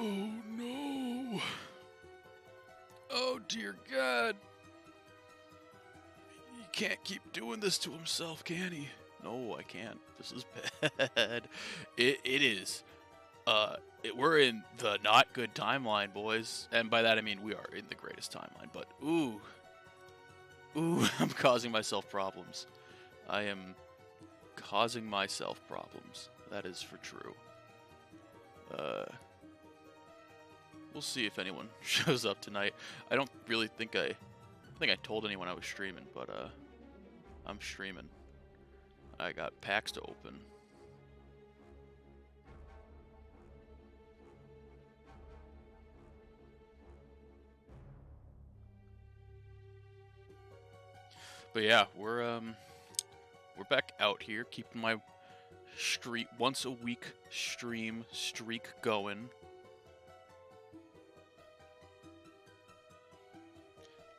Oh no! Oh dear God! He can't keep doing this to himself, can he? No, I can't. This is bad. It is. We're in the not good timeline, boys, and by that I mean we are in the greatest timeline. But ooh, I'm causing myself problems. I am causing myself problems. That is for true. Uh, we'll see if anyone shows up tonight. I don't really think I told anyone I was streaming, but I'm streaming. I got packs to open. But yeah, we're back out here, keeping my once a week stream streak going.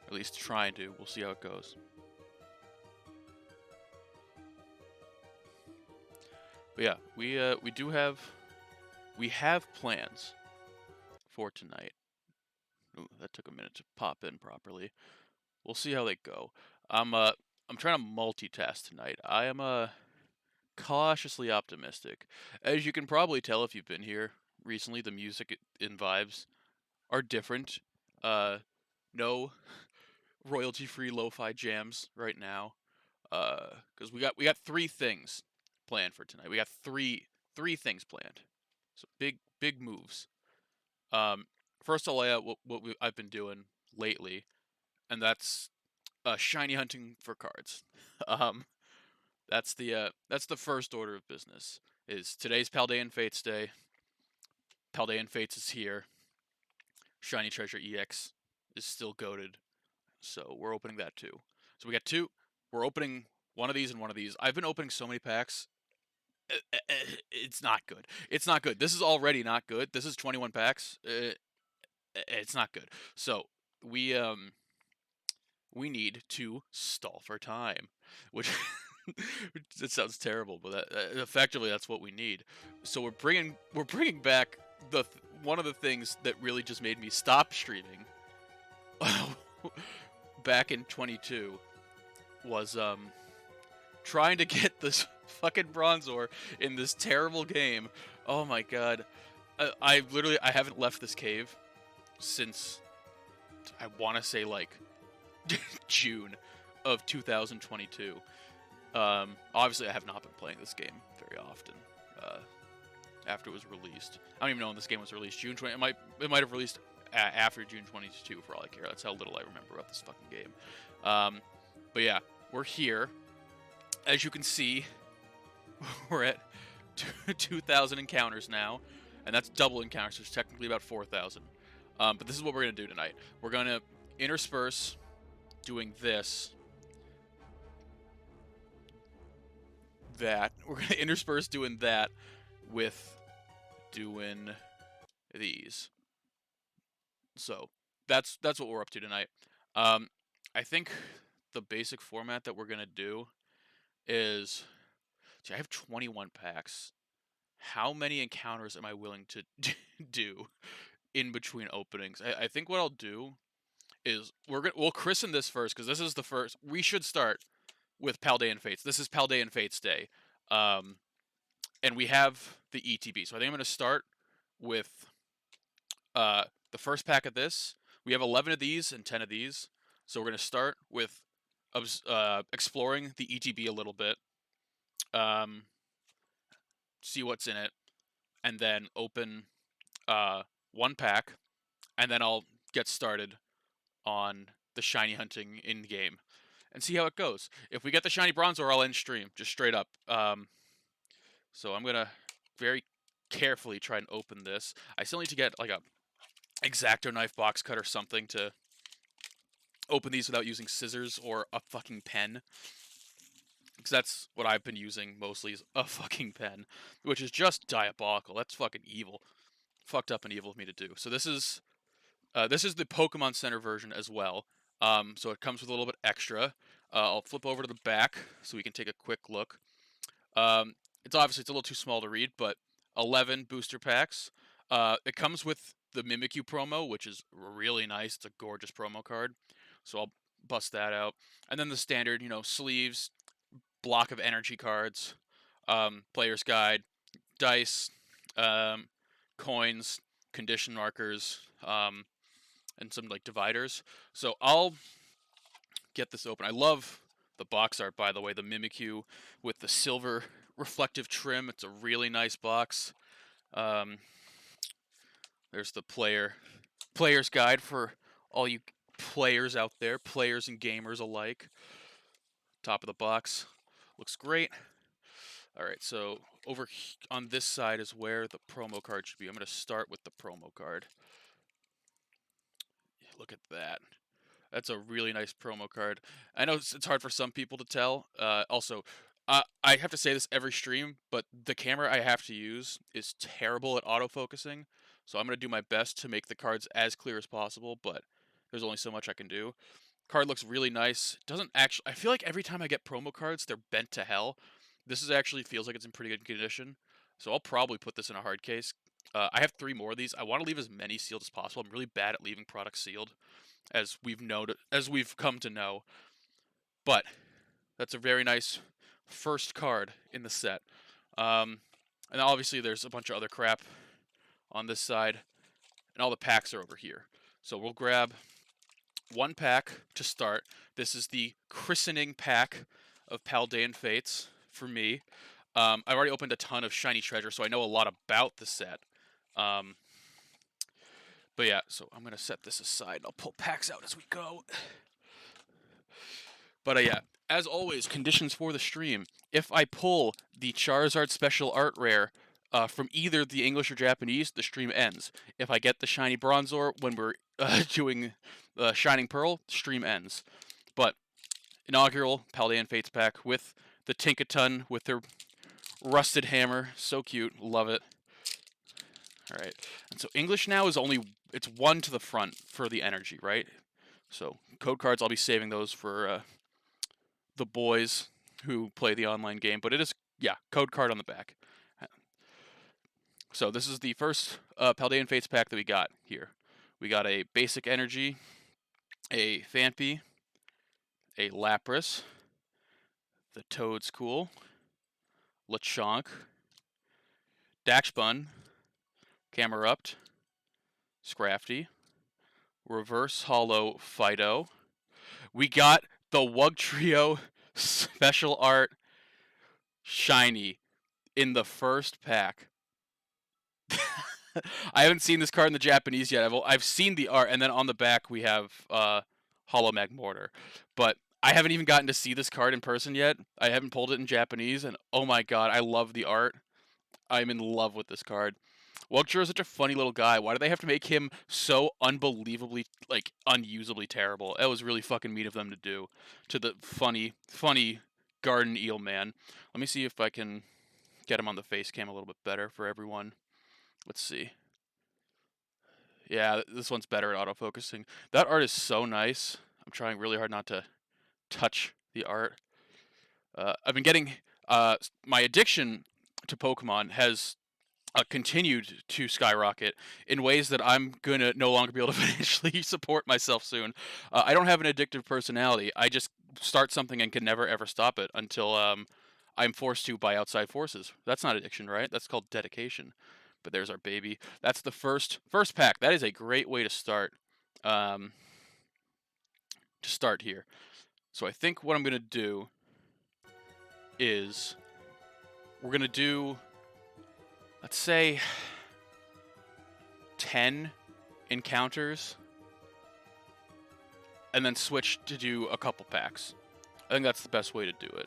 At least trying to. We'll see how it goes. But yeah, we have plans for tonight. Ooh, that took a minute to pop in properly. We'll see how they go. I'm trying to multitask tonight. I am cautiously optimistic. As you can probably tell if you've been here recently, the music and vibes are different. No royalty-free lo-fi jams right now. Because we got three things planned for tonight. We got three things planned. So big moves. Um, First I'll lay out what I've been doing lately, and that's shiny hunting for cards. um, that's the first order of business. Is today's Paldean Fates Day. Paldean Fates is here. Shiny Treasure EX is still goaded, so we're opening that too. So we got two. We're opening one of these and one of these. I've been opening so many packs. It's not good. It's not good. This is already not good. This is 21 packs. It's not good. So we need to stall for time, which it sounds terrible, but effectively that's what we need. So we're bringing back one of the things that really just made me stop streaming back in 22 was trying to get this fucking Bronzor in this terrible game. Oh my god. I haven't left this cave since I want to say like June of 2022. Obviously, I have not been playing this game very often after it was released. I don't even know when this game was released. June 20. It might have released after June 22 for all I care. That's how little I remember about this fucking game. But yeah, we're here. As you can see, we're at 2,000 encounters now, and that's double encounters. So it's technically about 4,000. But this is what we're gonna do tonight. We're gonna intersperse doing this. We're gonna intersperse doing that with doing these. So that's what we're up to tonight. I think the basic format that we're gonna do is, see, I have 21 packs. How many encounters am I willing to do in between openings? I think what I'll do is we'll christen this first because this is the first. We should start with Paldean Fates. This is Paldean Fates Day. And we have the ETB. So I think I'm going to start with the first pack of this. We have 11 of these and 10 of these. So we're going to start with exploring the ETB a little bit, see what's in it, and then open one pack, and then I'll get started on the shiny hunting in game and see how it goes. If we get the shiny Bronzor, I'll end stream, just straight up. So I'm gonna very carefully try and open this. I still need to get like a X-Acto knife, box cut, or something to open these without using scissors or a fucking pen. Because that's what I've been using mostly, is a fucking pen, which is just diabolical. That's fucking evil. Fucked up and evil of me to do. So this is the Pokemon Center version as well. So it comes with a little bit extra. I'll flip over to the back so we can take a quick look. It's a little too small to read, but 11 booster packs. It comes with the Mimikyu promo, which is really nice. It's a gorgeous promo card. So I'll bust that out. And then the standard, sleeves, block of energy cards, player's guide, dice, um, coins, condition markers, and some like dividers. So I'll get this open. I love the box art, by the way. The Mimikyu with the silver reflective trim. It's a really nice box. Um, there's the player's guide for all you players out there, players and gamers alike. Top of the box. Looks great. All right, so over on this side is where the promo card should be. I'm going to start with the promo card. Look at that. That's a really nice promo card. I know it's hard for some people to tell. Also, I have to say this every stream, but the camera I have to use is terrible at autofocusing. So I'm going to do my best to make the cards as clear as possible, but there's only so much I can do. Card looks really nice. Doesn't actually. I feel like every time I get promo cards, they're bent to hell. This is actually feels like it's in pretty good condition. So I'll probably put this in a hard case. I have 3 more of these. I want to leave as many sealed as possible. I'm really bad at leaving products sealed, as we've come to know. But that's a very nice first card in the set. And obviously there's a bunch of other crap on this side, and all the packs are over here. So we'll grab 1 pack to start. This is the christening pack of Paldean Fates for me. I've already opened a ton of Shiny Treasure, so I know a lot about the set. But yeah, so I'm going to set this aside, and I'll pull packs out as we go. But yeah, as always, conditions for the stream. If I pull the Charizard Special Art Rare from either the English or Japanese, the stream ends. If I get the Shiny Bronzor when we're doing Shining Pearl, stream ends. But inaugural Paldean Fates pack with the Tinkaton with their rusted hammer. So cute. Love it. Alright. And so English now is it's 1 to the front for the energy, right? So code cards, I'll be saving those for the boys who play the online game. But it is, yeah, code card on the back. So this is the first Paldean Fates pack that we got here. We got a basic energy, a Phanpy, a Lapras, the Toadskool, Lechonk, Daxbun, Camerupt, Scrafty, Reverse Hollow Fido. We got the Wugtrio Special Art Shiny in the first pack. I haven't seen this card in the Japanese yet. I've seen the art, and then on the back we have Hollow Magmortar. But I haven't even gotten to see this card in person yet. I haven't pulled it in Japanese, and oh my god, I love the art. I'm in love with this card. Wugtrio is such a funny little guy. Why do they have to make him so unbelievably, like, unusably terrible? That was really fucking mean of them to do to the funny garden eel man. Let me see if I can get him on the face cam a little bit better for everyone. Let's see. Yeah, this one's better at autofocusing. That art is so nice. I'm trying really hard not to touch the art. I've been getting... my addiction to Pokemon has continued to skyrocket in ways that I'm going to no longer be able to financially support myself soon. I don't have an addictive personality. I just start something and can never ever stop it until I'm forced to by outside forces. That's not addiction, right? That's called dedication. But there's our baby. That's the first pack. That is a great way to start. Here. So I think what I'm going to do is we're going to do, let's say, 10 encounters and then switch to do a couple packs. I think that's the best way to do it.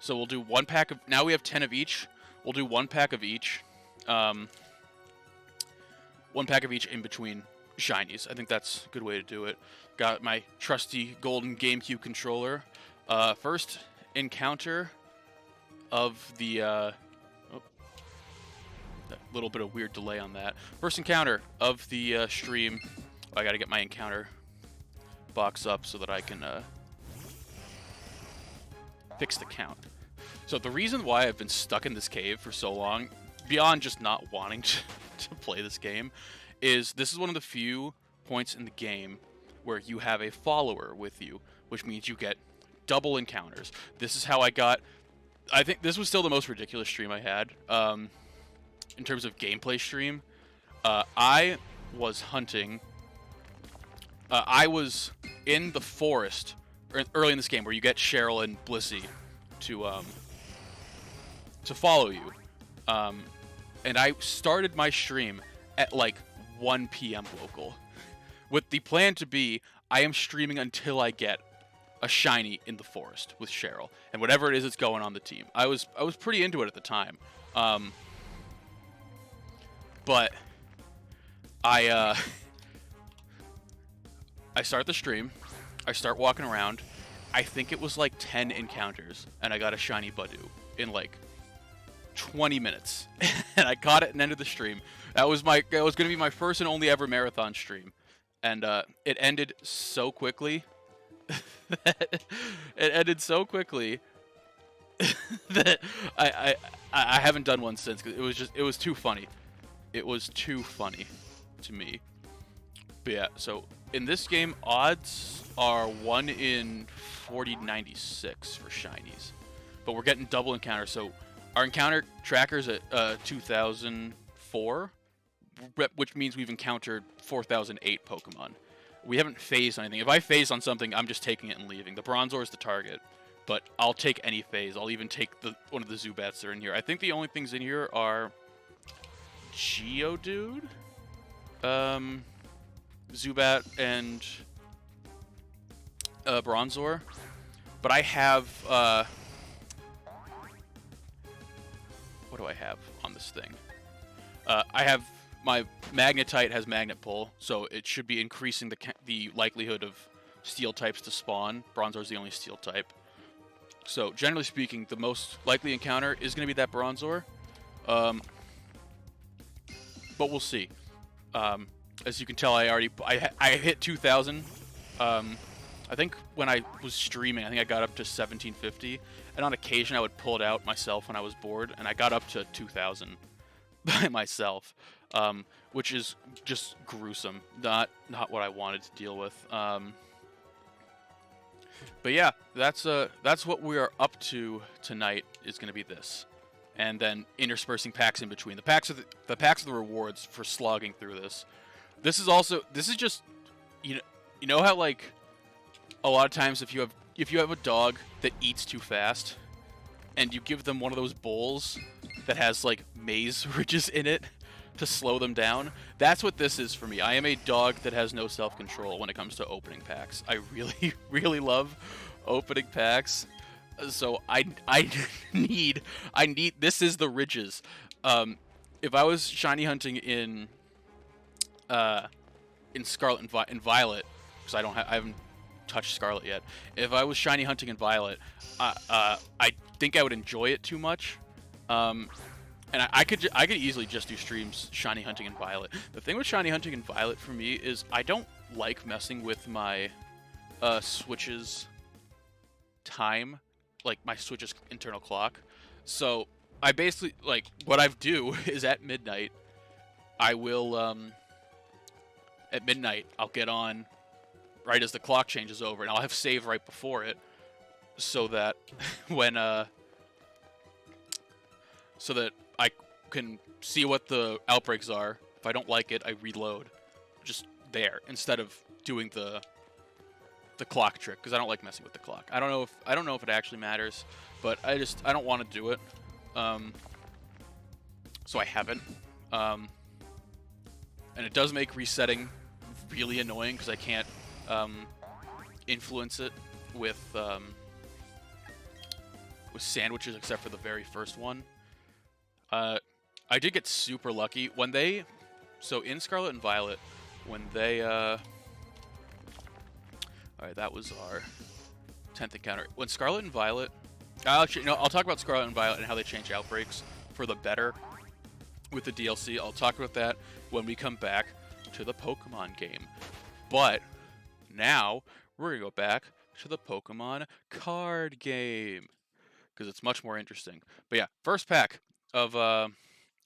So we'll do 1 pack of... Now we have 10 of each. We'll do 1 pack of each. 1 pack of each in between shinies. I think that's a good way to do it. Got my trusty golden GameCube controller. First encounter of the... a little bit of weird delay on that. First encounter of the stream. I gotta get my encounter box up so that I can fix the count. So the reason why I've been stuck in this cave for so long, beyond just not wanting to play this game is this is one of the few points in the game where you have a follower with you, which means you get double encounters. This is how I got. I think this was still the most ridiculous stream I had in terms of gameplay stream. I was hunting. I was in the forest early in this game where you get Cheryl and Blissey to follow you, and I started my stream at like 1 p.m. local, with the plan to be I am streaming until I get a shiny in the forest with Cheryl and whatever it is that's going on the team. I was pretty into it at the time, but I start the stream, I start walking around. I think it was like 10 encounters, and I got a shiny Budew in like 20 minutes, and I caught it and ended the stream. That was going to be my first and only ever marathon stream, and it ended so quickly. It ended so quickly that I haven't done one since, because it was too funny. It was too funny to me. But yeah, so in this game, odds are 1 in 4096 for shinies, but we're getting double encounters. So our encounter tracker's at 2004, which means we've encountered 4008 Pokemon. We haven't phased on anything. If I phase on something, I'm just taking it and leaving. The Bronzor is the target, but I'll take any phase. I'll even take one of the Zubats that are in here. I think the only things in here are Geodude, Zubat, and Bronzor. But I have what do I have on this thing? I have my Magnetite has Magnet Pull, so it should be increasing the likelihood of Steel types to spawn. Bronzor is the only Steel type. So generally speaking, the most likely encounter is going to be that Bronzor. But we'll see. As you can tell, I hit 2,000. I think when I was streaming, I think I got up to 1750, and on occasion I would pull it out myself when I was bored, and I got up to 2,000 by myself, which is just gruesome. Not what I wanted to deal with. But yeah, that's what we are up to tonight. Is going to be this, and then interspersing packs in between. The packs are the rewards for slogging through this. This is just, you know how like a lot of times if you have a dog that eats too fast, and you give them one of those bowls that has like maze ridges in it to slow them down, that's what this is for me. I am a dog that has no self-control when it comes to opening packs. I really, really love opening packs. So I need this is the ridges. If I was shiny hunting in Scarlet and Violet, because I haven't touched Scarlet yet. If I was shiny hunting in Violet, I think I would enjoy it too much. And I could easily just do streams shiny hunting in Violet. The thing with shiny hunting in Violet for me is I don't like messing with my Switch's time, like my Switch's internal clock. So I basically, like, what I do is at midnight, I will at midnight I'll get on right as the clock changes over, and I'll have save right before it, so that when so that I can see what the outbreaks are. If I don't like it, I reload just there instead of doing the clock trick, because I don't like messing with the clock. I don't know if it actually matters, but I don't want to do it. So I haven't. And it does make resetting really annoying because I can't influence it with sandwiches except for the very first one. I did get super lucky when so in Scarlet and Violet, when they alright, that was our 10th encounter. When Scarlet and Violet, I'll talk about Scarlet and Violet and how they change outbreaks for the better with the DLC. I'll talk about that when we come back to the Pokemon game. But now we're gonna go back to the Pokemon card game because it's much more interesting. But yeah, first pack of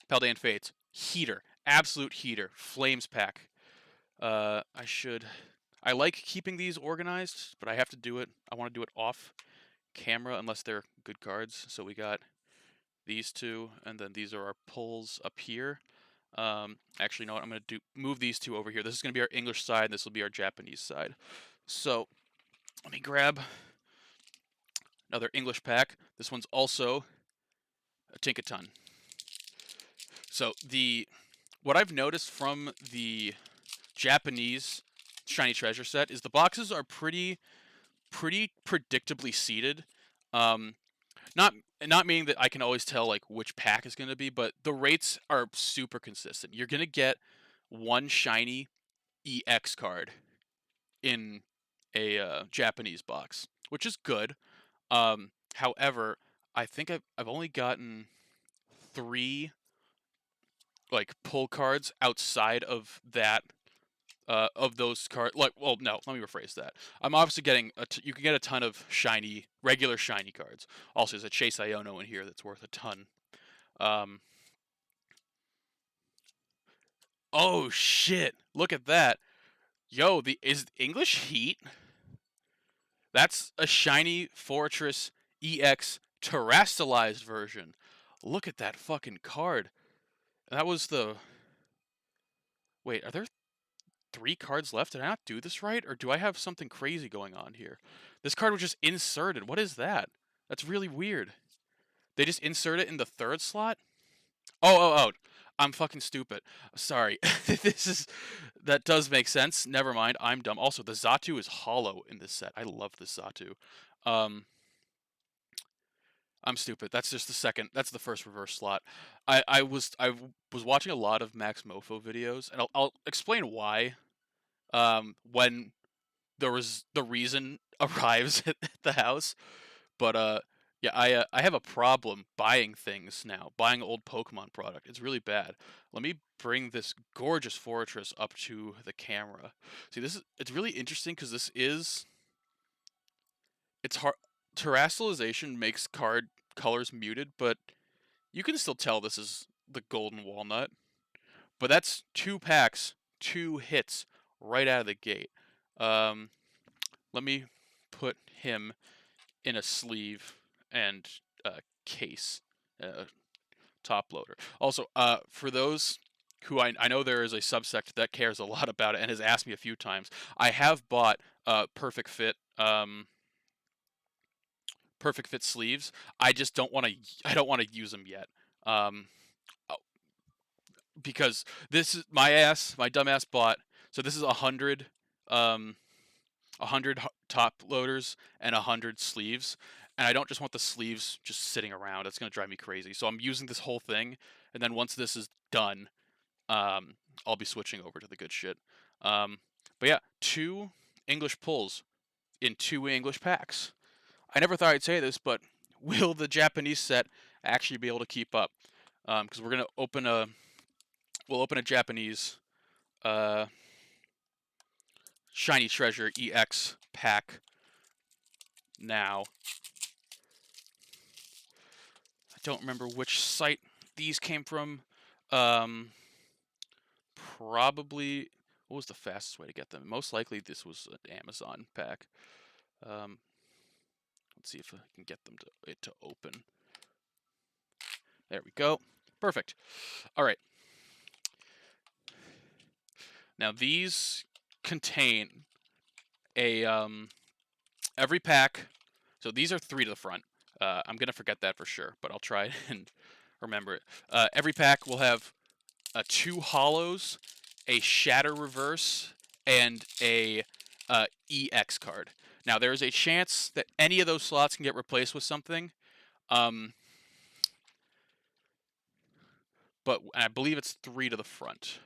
Paldean Fates, Heater, absolute heater. Flames pack. I like keeping these organized, but I have to do it. I want to do it off camera unless they're good cards. So we got these two, and then these are our pulls up here. Actually, you know what? I'm gonna move these two over here. This is gonna be our English side, and this will be our Japanese side. So let me grab another English pack. This one's also a Tinkaton. So what I've noticed from the Japanese Shiny Treasure set is the boxes are pretty predictably seated. Um, not meaning that I can always tell like which pack is going to be, but the rates are super consistent. You're going to get one shiny EX card in a Japanese box, which is good. However, I think I've only gotten 3 like pull cards outside of that of those cards. Like, well, no, let me rephrase that. I'm obviously getting you can get a ton of regular shiny cards. Also, there's a Chase Iono in here that's worth a ton. Um, oh shit! Look at that. Yo, is English Heat? That's a shiny Fortress EX terrestrialized version. Look at that fucking card. That was the. Wait, are there 3 cards left? Did I not do this right? Or do I have something crazy going on here? This card was just inserted. What is that? That's really weird. They just insert it in the 3rd slot? Oh. I'm fucking stupid. Sorry. That does make sense. Never mind. I'm dumb. Also, the Xatu is hollow in this set. I love the Xatu. I'm stupid. That's just the second. That's the first reverse slot. I was watching a lot of Max Mofo videos, and I'll explain why. When the reason arrives at the house, but yeah, I have a problem buying things now. Buying old Pokemon product. It's really bad. Let me bring this gorgeous fortress up to the camera. See, it's really interesting because it's hard. Terrestrialization makes card colors muted, but you can still tell this is the Golden Walnut. But that's 2 packs, 2 hits right out of the gate. Let me put him in a sleeve and case, top loader. Also, for those who I know there is a subsect that cares a lot about it and has asked me a few times, I have bought perfect fit sleeves. I just don't want to. I don't want to use them yet. Um, because this is my dumbass bought. So this is 100, 100 top loaders and 100 sleeves, and I don't just want the sleeves just sitting around. It's gonna drive me crazy. So I'm using this whole thing, and then once this is done, I'll be switching over to the good shit. But yeah, 2 English pulls in 2 English packs. I never thought I'd say this, but will the Japanese set actually be able to keep up? Because we're gonna open a Japanese Shiny Treasure EX pack now. I don't remember which site these came from. Probably, what was the fastest way to get them? Most likely this was an Amazon pack. Let's see if I can get it to open. There we go. Perfect. All right. Now these contain every pack. So these are 3 to the front. I'm gonna forget that for sure, but I'll try and remember it. Every pack will have 2 hollows, a shatter reverse, and a EX card. Now there is a chance that any of those slots can get replaced with something. But I believe it's 3 to the front.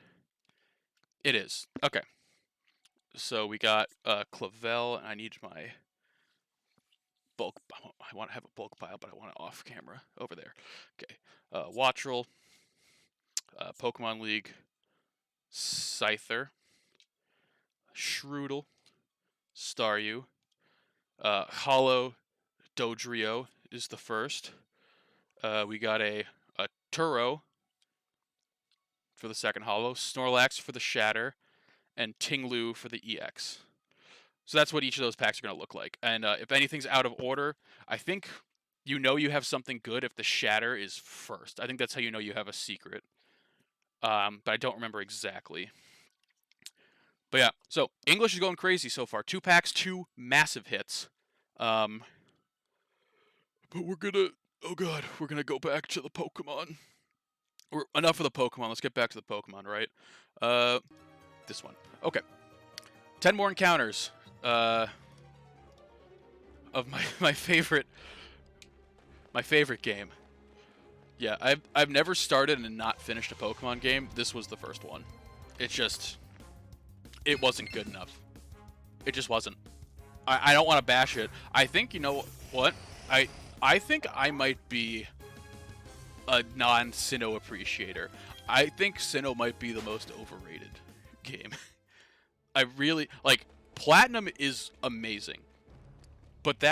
It is. Okay. So we got Clavel, and I need my bulk. I want to have a bulk pile, but I want it off camera over there. Okay. Wattrel, Pokemon League, Scyther, Shroodle, Staryu, Hollow Dodrio is the first. We got a Turo, for the second holo, Snorlax for the Shatter, and Tinglu for the EX. So that's what each of those packs are going to look like. And if anything's out of order, I think you know you have something good if the Shatter is first. I think that's how you know you have a secret. But I don't remember exactly. But yeah, so English is going crazy so far. 2 packs, 2 massive hits. But we're gonna, oh god, we're gonna go back to the Pokemon. Enough of the Pokemon. Let's get back to the Pokemon, right? This one. Okay. 10 more encounters. Of my favorite game. Yeah, I've never started and not finished a Pokemon game. This was the first one. It wasn't good enough. It just wasn't. I don't want to bash it. I think, you know what? I think I might be a non-Sinnoh appreciator. I think Sinnoh might be the most overrated game. I really like Platinum is amazing. But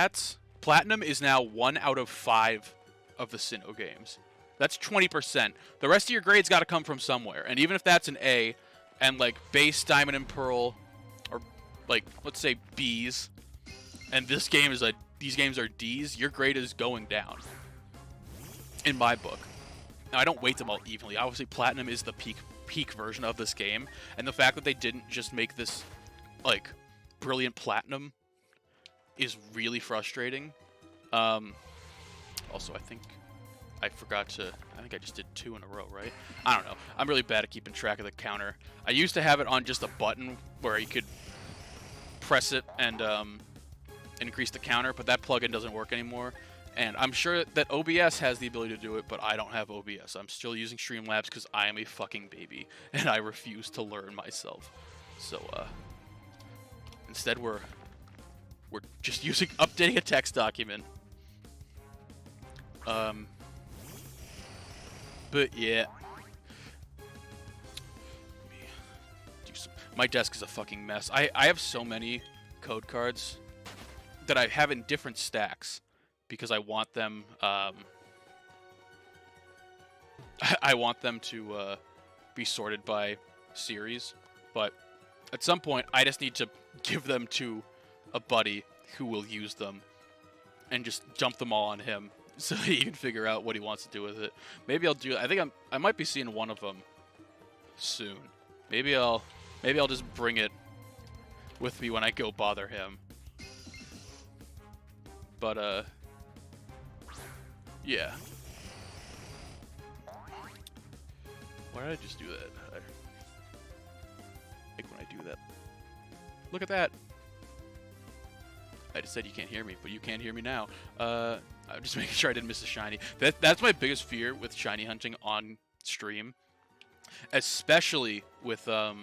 Platinum is now 1 out of 5 of the Sinnoh games. That's 20%. The rest of your grades got to come from somewhere. And even if that's an A, and like base Diamond and Pearl, or like let's say B's, and these games are D's, your grade is going down. In my book. Now I don't weight them all evenly. Obviously, Platinum is the peak version of this game, and the fact that they didn't just make this like brilliant Platinum is really frustrating. Also, I think I just did 2 in a row, right? I don't know. I'm really bad at keeping track of the counter. I used to have it on just a button where you could press it and increase the counter, but that plugin doesn't work anymore. And I'm sure that OBS has the ability to do it, but I don't have OBS. I'm still using Streamlabs because I am a fucking baby, and I refuse to learn myself. So, instead we're just updating a text document. But yeah. My desk is a fucking mess. I have so many code cards that I have in different stacks because I want them I want them to be sorted by series, but at some point I just need to give them to a buddy who will use them and just dump them all on him so he can figure out what he wants to do with it. Maybe I'll do. I might be seeing one of them soon. Maybe I'll just bring it with me when I go bother him. But yeah. Why did I just do that? I like when I do that. Look at that. I just said you can't hear me, but you can't hear me now. I'm just making sure I didn't miss a shiny. That's my biggest fear with shiny hunting on stream, especially with a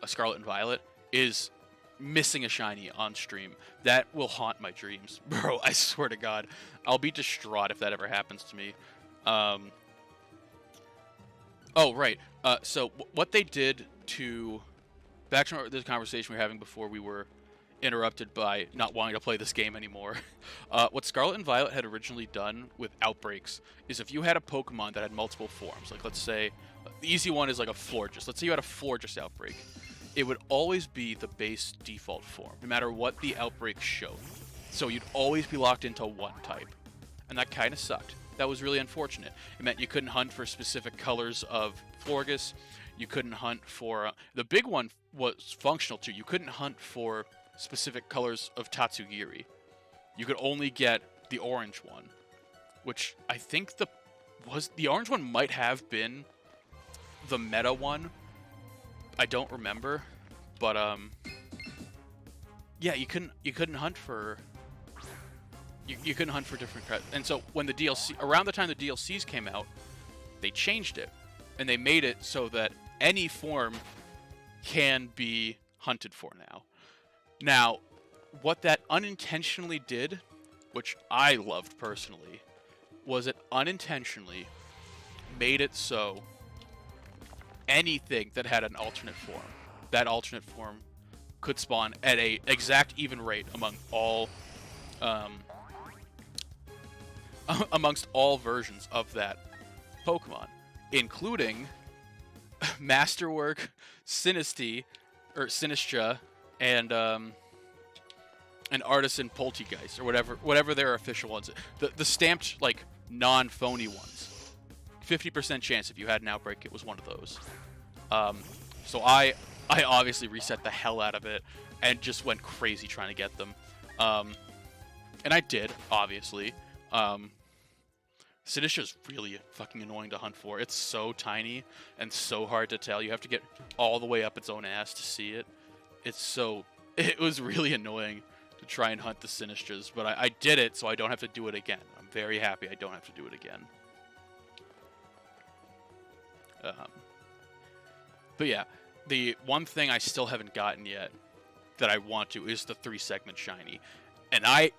Scarlet and Violet, is missing a shiny on stream. That will haunt my dreams, bro. I swear to God, I'll be distraught if that ever happens to me. Oh right. So what they did to back to the conversation we were having before we were interrupted by not wanting to play this game anymore. What Scarlet and Violet had originally done with outbreaks is if you had a Pokemon that had multiple forms, like let's say the easy one is like a Florges. Let's say you had a Florges outbreak. It would always be the base default form, no matter what the outbreak showed. So you'd always be locked into one type. And that kind of sucked. That was really unfortunate. It meant you couldn't hunt for specific colors of Florges. You couldn't hunt for... the big one was functional too. You couldn't hunt for specific colors of Tatsugiri. You could only get the orange one, which I think the orange one might have been the meta one. I don't remember, but yeah, you couldn't hunt for you couldn't hunt for different and so when the DLC around the time the DLCs came out, they changed it and they made it so that any form can be hunted for now. Now, what that unintentionally did, which I loved personally, was it unintentionally made it so anything that had an alternate form, that alternate form could spawn at a exact even rate among all amongst all versions of that Pokemon, including Masterwork, Sinistea, or Sinistra, and Artisan Poltegeist, or whatever their official ones. The stamped like non-phony ones. 50% chance if you had an outbreak, it was one of those. So I obviously reset the hell out of it and just went crazy trying to get them. And I did, obviously. Sinistra is really fucking annoying to hunt for. It's so tiny and so hard to tell. You have to get all the way up its own ass to see it. It was really annoying to try and hunt the Sinistras, but I did it, so I don't have to do it again. I'm very happy I don't have to do it again. But yeah, the one thing I still haven't gotten yet that I want to is the 3-segment shiny, and I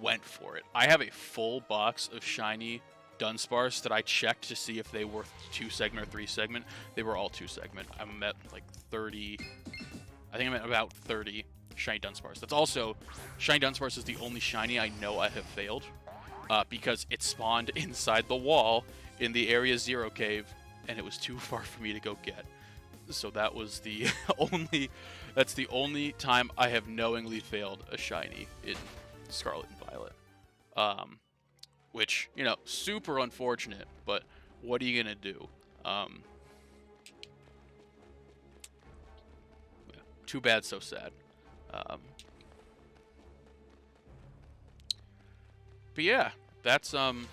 went for it. I have a full box of shiny Dunsparce that I checked to see if they were 2-segment or 3-segment. They were all 2-segment. I'm at like 30. I think I'm at about 30 shiny Dunsparce. That's also, shiny Dunsparce is the only shiny I know I have failed, because it spawned inside the wall in the Area 0 cave, and it was too far for me to go get. So that was the that's the only time I have knowingly failed a shiny in Scarlet and Violet. Which, you know, super unfortunate, but what are you gonna do? Too bad, so sad. But yeah, that's I'll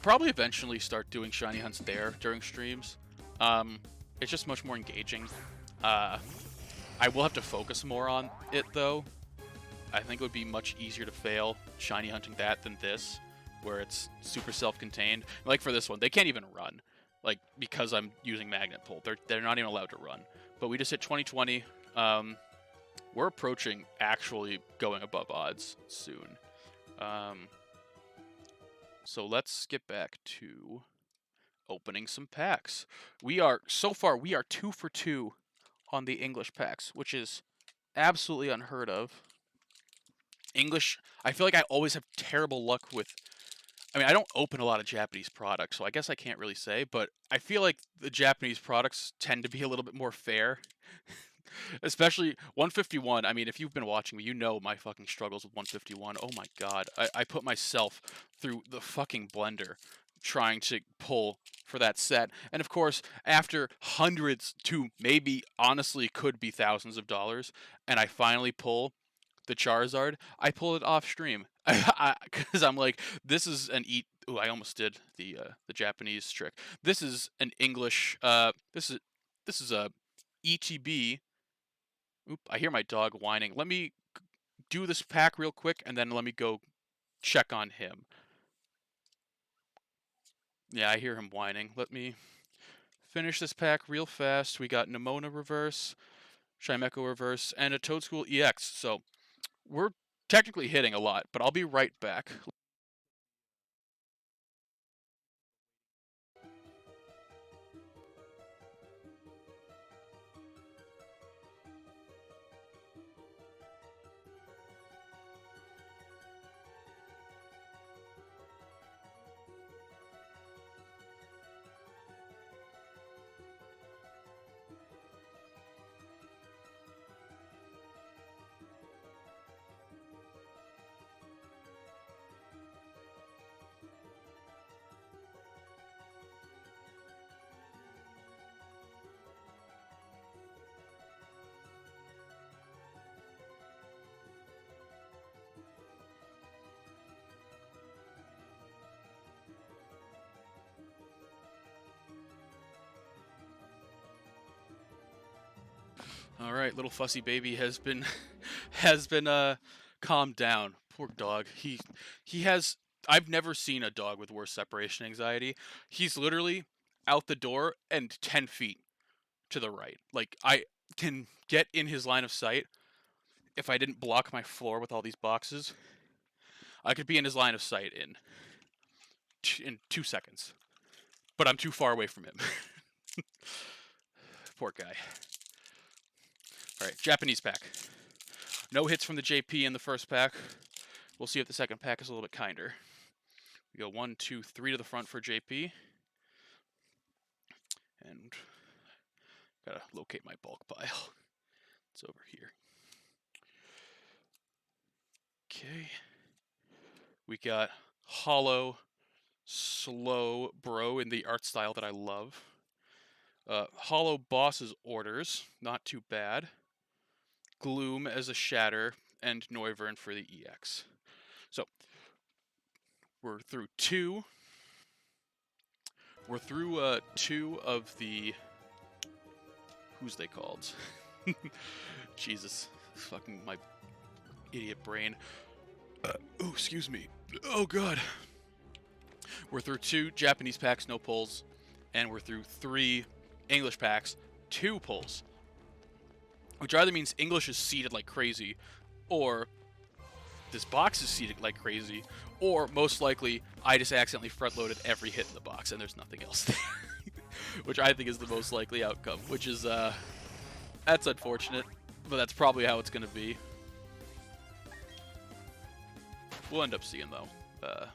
probably eventually start doing shiny hunts there during streams. It's just much more engaging. I will have to focus more on it though. I think it would be much easier to fail shiny hunting that than this, where it's super self-contained. Like for this one, they can't even run, like because I'm using magnet pull. They're not even allowed to run. But we just hit 2020. We're approaching actually going above odds soon. So let's get back to opening some packs. So far we are 2 for 2 on the English packs, which is absolutely unheard of. English, I feel like I always have terrible luck with, I mean, I don't open a lot of Japanese products, so I guess I can't really say, but I feel like the Japanese products tend to be a little bit more fair. Especially 151. I mean, if you've been watching me, you know my fucking struggles with 151. Oh my god. I put myself through the fucking blender trying to pull for that set. And of course, after hundreds to maybe honestly could be thousands of dollars, and I finally pull the Charizard, I pull it off stream. Because I'm like, this is an Ooh, I almost did the Japanese trick. This is an English. This is a ETB. Oop, I hear my dog whining. Let me do this pack real quick, and then let me go check on him. Yeah, I hear him whining. Let me finish this pack real fast. We got Nemona reverse, Chimecho reverse, and a Toadschool EX. So we're technically hitting a lot, but I'll be right back. All right, little fussy baby has been calmed down. Poor dog. He has. I've never seen a dog with worse separation anxiety. He's literally out the door and 10 feet to the right. Like I can get in his line of sight. If I didn't block my floor with all these boxes, I could be in his line of sight in 2 seconds. But I'm too far away from him. Poor guy. All right, Japanese pack. No hits from the JP in the first pack. We'll see if the second pack is a little bit kinder. We go 1, 2, 3 to the front for JP. And gotta locate my bulk pile. It's over here. Okay. We got Hollow Slow Bro in the art style that I love. Hollow Boss's Orders, not too bad. Gloom as a Shatter, and Noivern for the EX. So, we're through two. We're through 2 of the... Who's they called? Jesus. Fucking my idiot brain. Oh, excuse me. Oh, God. We're through 2 Japanese packs, no pulls. And we're through 3 English packs, 2 pulls. Which either means English is seeded like crazy, or this box is seeded like crazy, or most likely I just accidentally front-loaded every hit in the box and there's nothing else there. Which I think is the most likely outcome, which is, that's unfortunate, but that's probably how it's going to be. We'll end up seeing, though. But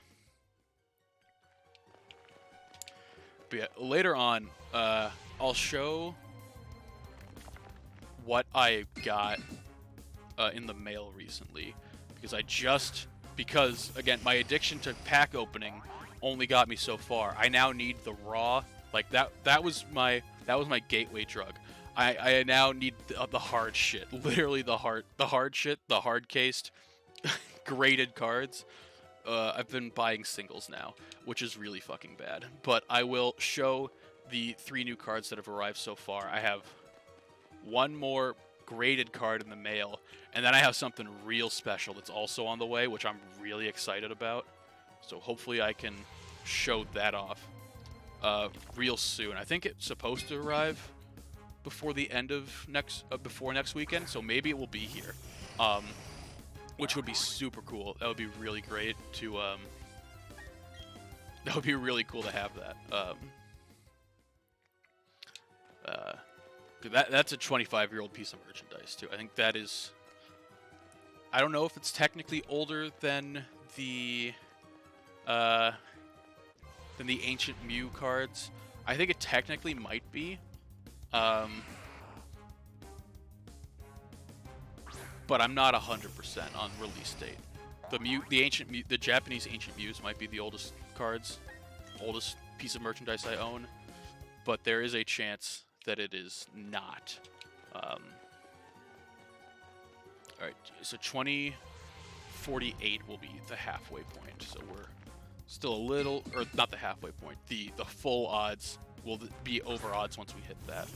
yeah, later on, I'll show what I got in the mail recently, because again, my addiction to pack opening only got me so far. I now need the raw, like that was my gateway drug. I now need the hard shit, literally the hard shit, the hard cased graded cards. I've been buying singles now, which is really fucking bad. But I will show the 3 new cards that have arrived so far. I have 1 more graded card in the mail, and then I have something real special that's also on the way, which I'm really excited about. So hopefully I can show that off real soon. I think it's supposed to arrive before the end of before next weekend, so maybe it will be here. Which would be super cool. That would be really great to, that would be really cool to have that. That's a 25-year-old piece of merchandise, too. I think that is... I don't know if it's technically older than the Ancient Mew cards. I think it technically might be. But I'm not 100% on release date. The Japanese Ancient Mews might be the oldest piece of merchandise I own, but there is a chance that it is not. All right, so 2048 will be the halfway point. So we're still a little, or not the halfway point. The full odds will be over odds once we hit that.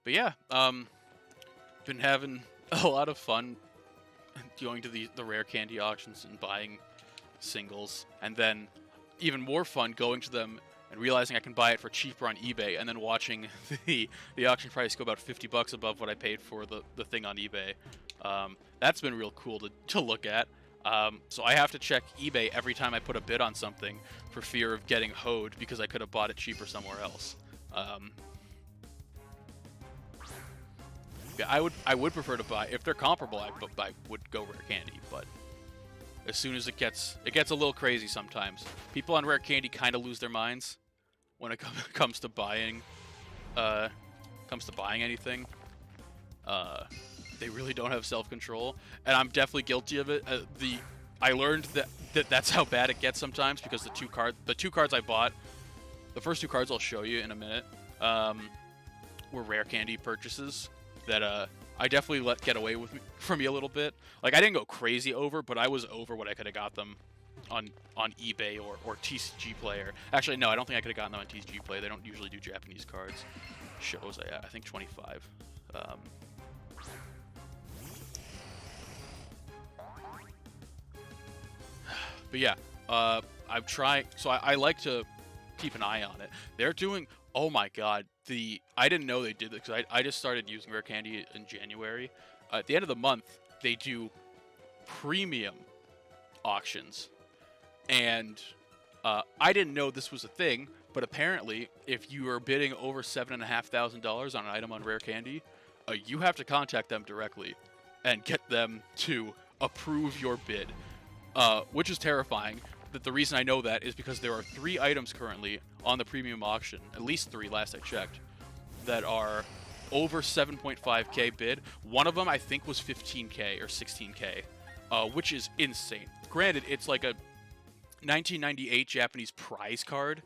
But yeah, been having a lot of fun going to the rare candy auctions and buying singles, and then even more fun going to them and realizing I can buy it for cheaper on eBay, and then watching the auction price go about $50 above what I paid for the thing on eBay. That's been real cool to look at. So I have to check eBay every time I put a bid on something for fear of getting hoed because I could have bought it cheaper somewhere else. Yeah, I would prefer to buy, if they're comparable, I would go rare candy, but as soon as it gets a little crazy sometimes. People on rare candy kind of lose their minds when it comes to buying anything. They really don't have self-control, and I'm definitely guilty of it. I learned that's how bad it gets sometimes, because the two cards I bought, the first 2 cards I'll show you in a minute, were rare candy purchases that I definitely let get away from me a little bit. Like, I didn't go crazy over, but I was over what I could have got them on eBay or TCG Player. Actually, no, I don't think I could have gotten them on TCG Player. They don't usually do Japanese cards. Shows I think 25. But yeah, I'm trying. So I like to keep an eye on it. They're doing. Oh my god, I didn't know they did this, because I just started using rare candy in January. At the end of the month, they do premium auctions, and I didn't know this was a thing, but apparently, if you are bidding over $7,500 on an item on Rare Candy, you have to contact them directly and get them to approve your bid, which is terrifying. That the reason I know that is because there are 3 items currently on the premium auction, at least 3 last I checked, that are over 7.5k bid. One of them I think was 15k or 16k, which is insane. Granted, it's like a 1998 Japanese prize card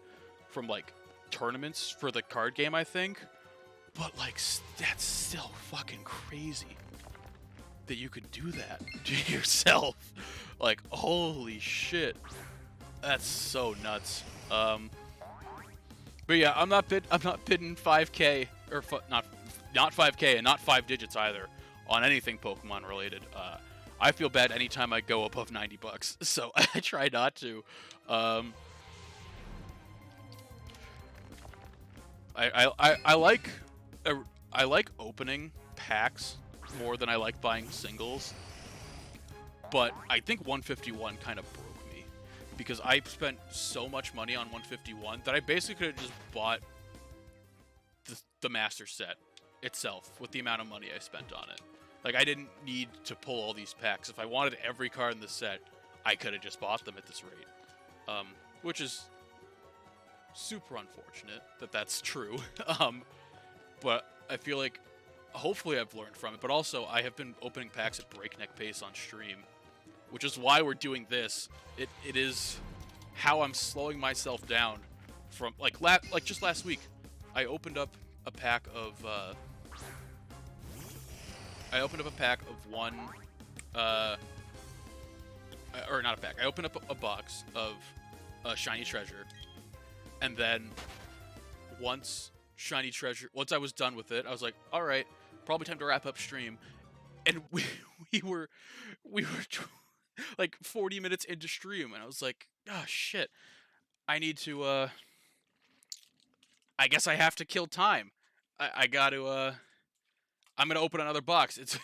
from like tournaments for the card game, I think. But like that's still fucking crazy that you could do that to yourself. Like holy shit, that's so nuts. But yeah, I'm not bidding 5k or not 5k and not 5 digits either on anything Pokemon related. I feel bad anytime I go above $90, so I try not to. I like I like opening packs more than I like buying singles, but I think 151 kind of broke me because I spent so much money on 151 that I basically could have just bought the master set itself with the amount of money I spent on it. Like, I didn't need to pull all these packs. If I wanted every card in the set, I could have just bought them at this rate. Which is super unfortunate that that's true. But I feel like, hopefully I've learned from it. But also, I have been opening packs at breakneck pace on stream, which is why we're doing this. It is how I'm slowing myself down from, like just last week, I opened up a pack of... one, or not a pack. I opened up a box of Shiny Treasure, and then once I was done with it, I was like, all right, probably time to wrap up stream, and we were like 40 minutes into stream, and I was like, oh shit, I need to I guess I have to kill time. I got to I'm gonna open another box. It's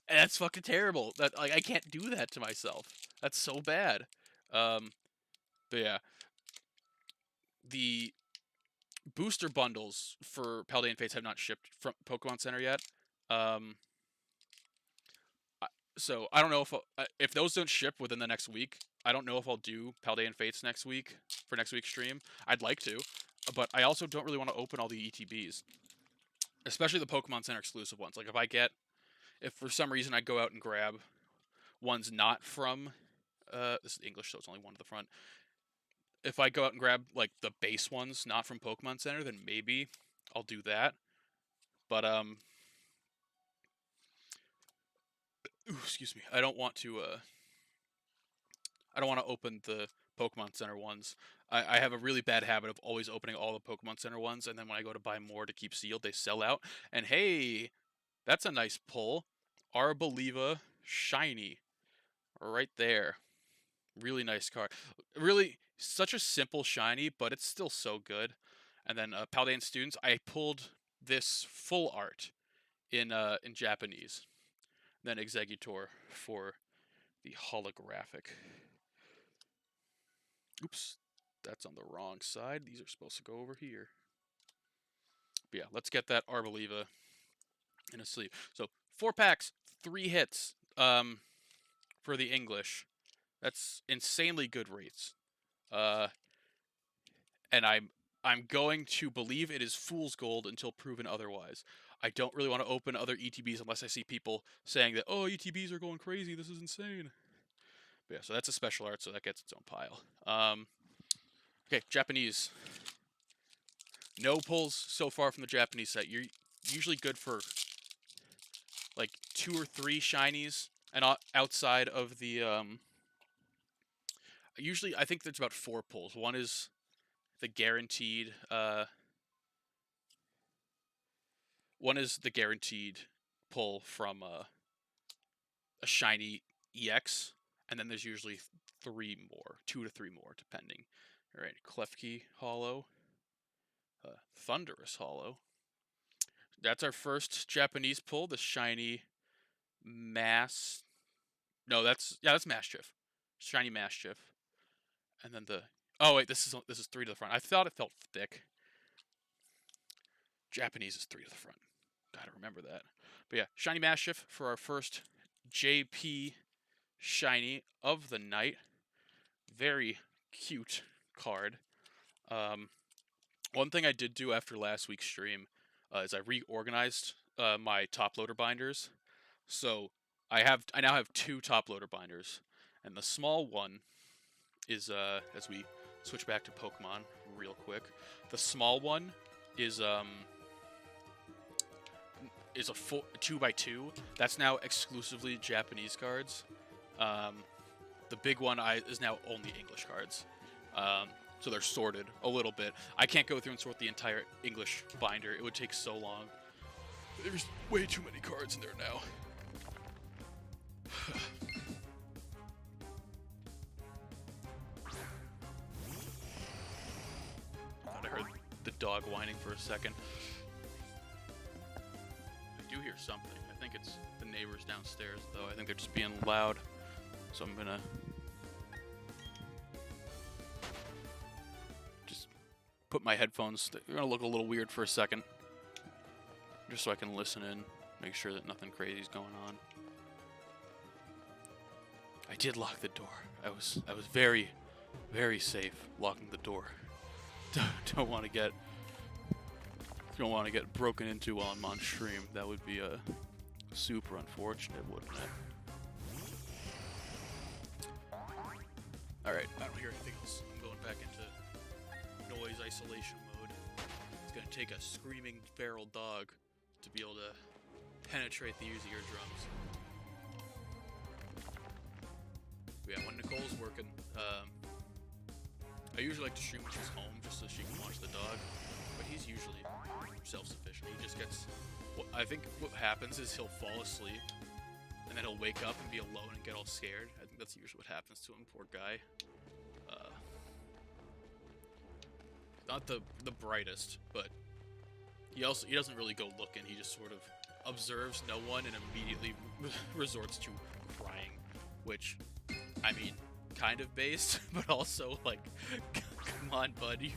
that's fucking terrible. That like I can't do that to myself. That's so bad. But yeah, the booster bundles for Paldean Fates have not shipped from Pokemon Center yet. So I don't know if those don't ship within the next week. I don't know if I'll do Paldean Fates next week for next week's stream. I'd like to, but I also don't really want to open all the ETBs. Especially the Pokemon Center exclusive ones. Like, if for some reason I go out and grab ones not from, this is English, so it's only one to the front. If I go out and grab, like, the base ones not from Pokemon Center, then maybe I'll do that. But, excuse me. I don't want to open the Pokemon Center ones. I have a really bad habit of always opening all the Pokemon Center ones, and then when I go to buy more to keep sealed, they sell out. And hey, that's a nice pull. Arboliva Shiny. Right there. Really nice card. Really, such a simple shiny, but it's still so good. And then Paldean Students, I pulled this full art in Japanese. Then Executor for the holographic. Oops, that's on the wrong side. These are supposed to go over here. But yeah, let's get that Arboliva in a sleeve. So 4 packs, 3 hits for the English. That's insanely good rates. And I'm going to believe it is fool's gold until proven otherwise. I don't really want to open other ETBs unless I see people saying that, oh, ETBs are going crazy, this is insane. But yeah, so that's a special art, so that gets its own pile. Okay, Japanese. No pulls so far from the Japanese set. You're usually good for like 2 or 3 shinies, and outside of the usually I think there's about 4 pulls. One is the guaranteed pull from a shiny EX, and then there's usually 3 more, 2 to 3 more, depending. All right, Klefki Hollow, Thunderous Hollow. That's our first Japanese pull. The shiny Mass. No, that's Mastiff. Shiny Mastiff. And then Oh wait, this is 3 to the front. I thought it felt thick. Japanese is 3 to the front. Gotta remember that. But yeah, Shiny Mastiff for our first JP Shiny of the night. Very cute card. One thing I did do after last week's stream is I reorganized my top loader binders. So I now have 2 top loader binders, and the small one is as we switch back to Pokemon real quick. The small one is a 2x2. That's now exclusively Japanese cards. The big one is now only English cards. So they're sorted a little bit. I can't go through and sort the entire English binder. It would take so long. There's way too many cards in there now. Thought I heard the dog whining for a second. I do hear something. I think it's the neighbors downstairs, though. I think they're just being loud. So I'm gonna just put my headphones. They're gonna look a little weird for a second, just so I can listen in, make sure that nothing crazy is going on. I did lock the door. I was very, very safe locking the door. Don't want to get broken into while I'm on stream. That would be super unfortunate, wouldn't it? Alright, I don't hear anything else. I'm going back into noise isolation mode. It's gonna take a screaming feral dog to be able to penetrate the eardrums. But yeah, when Nicole's working, I usually like to stream when she's home just so she can watch the dog, but he's usually self-sufficient. He just gets... I think what happens is he'll fall asleep, and then he'll wake up and be alone and get all scared. I think that's usually what happens to him, poor guy. Not the brightest, but he doesn't really go looking. He just sort of observes no one and immediately resorts to crying, which, I mean, kind of based, but also like, come on, bud, you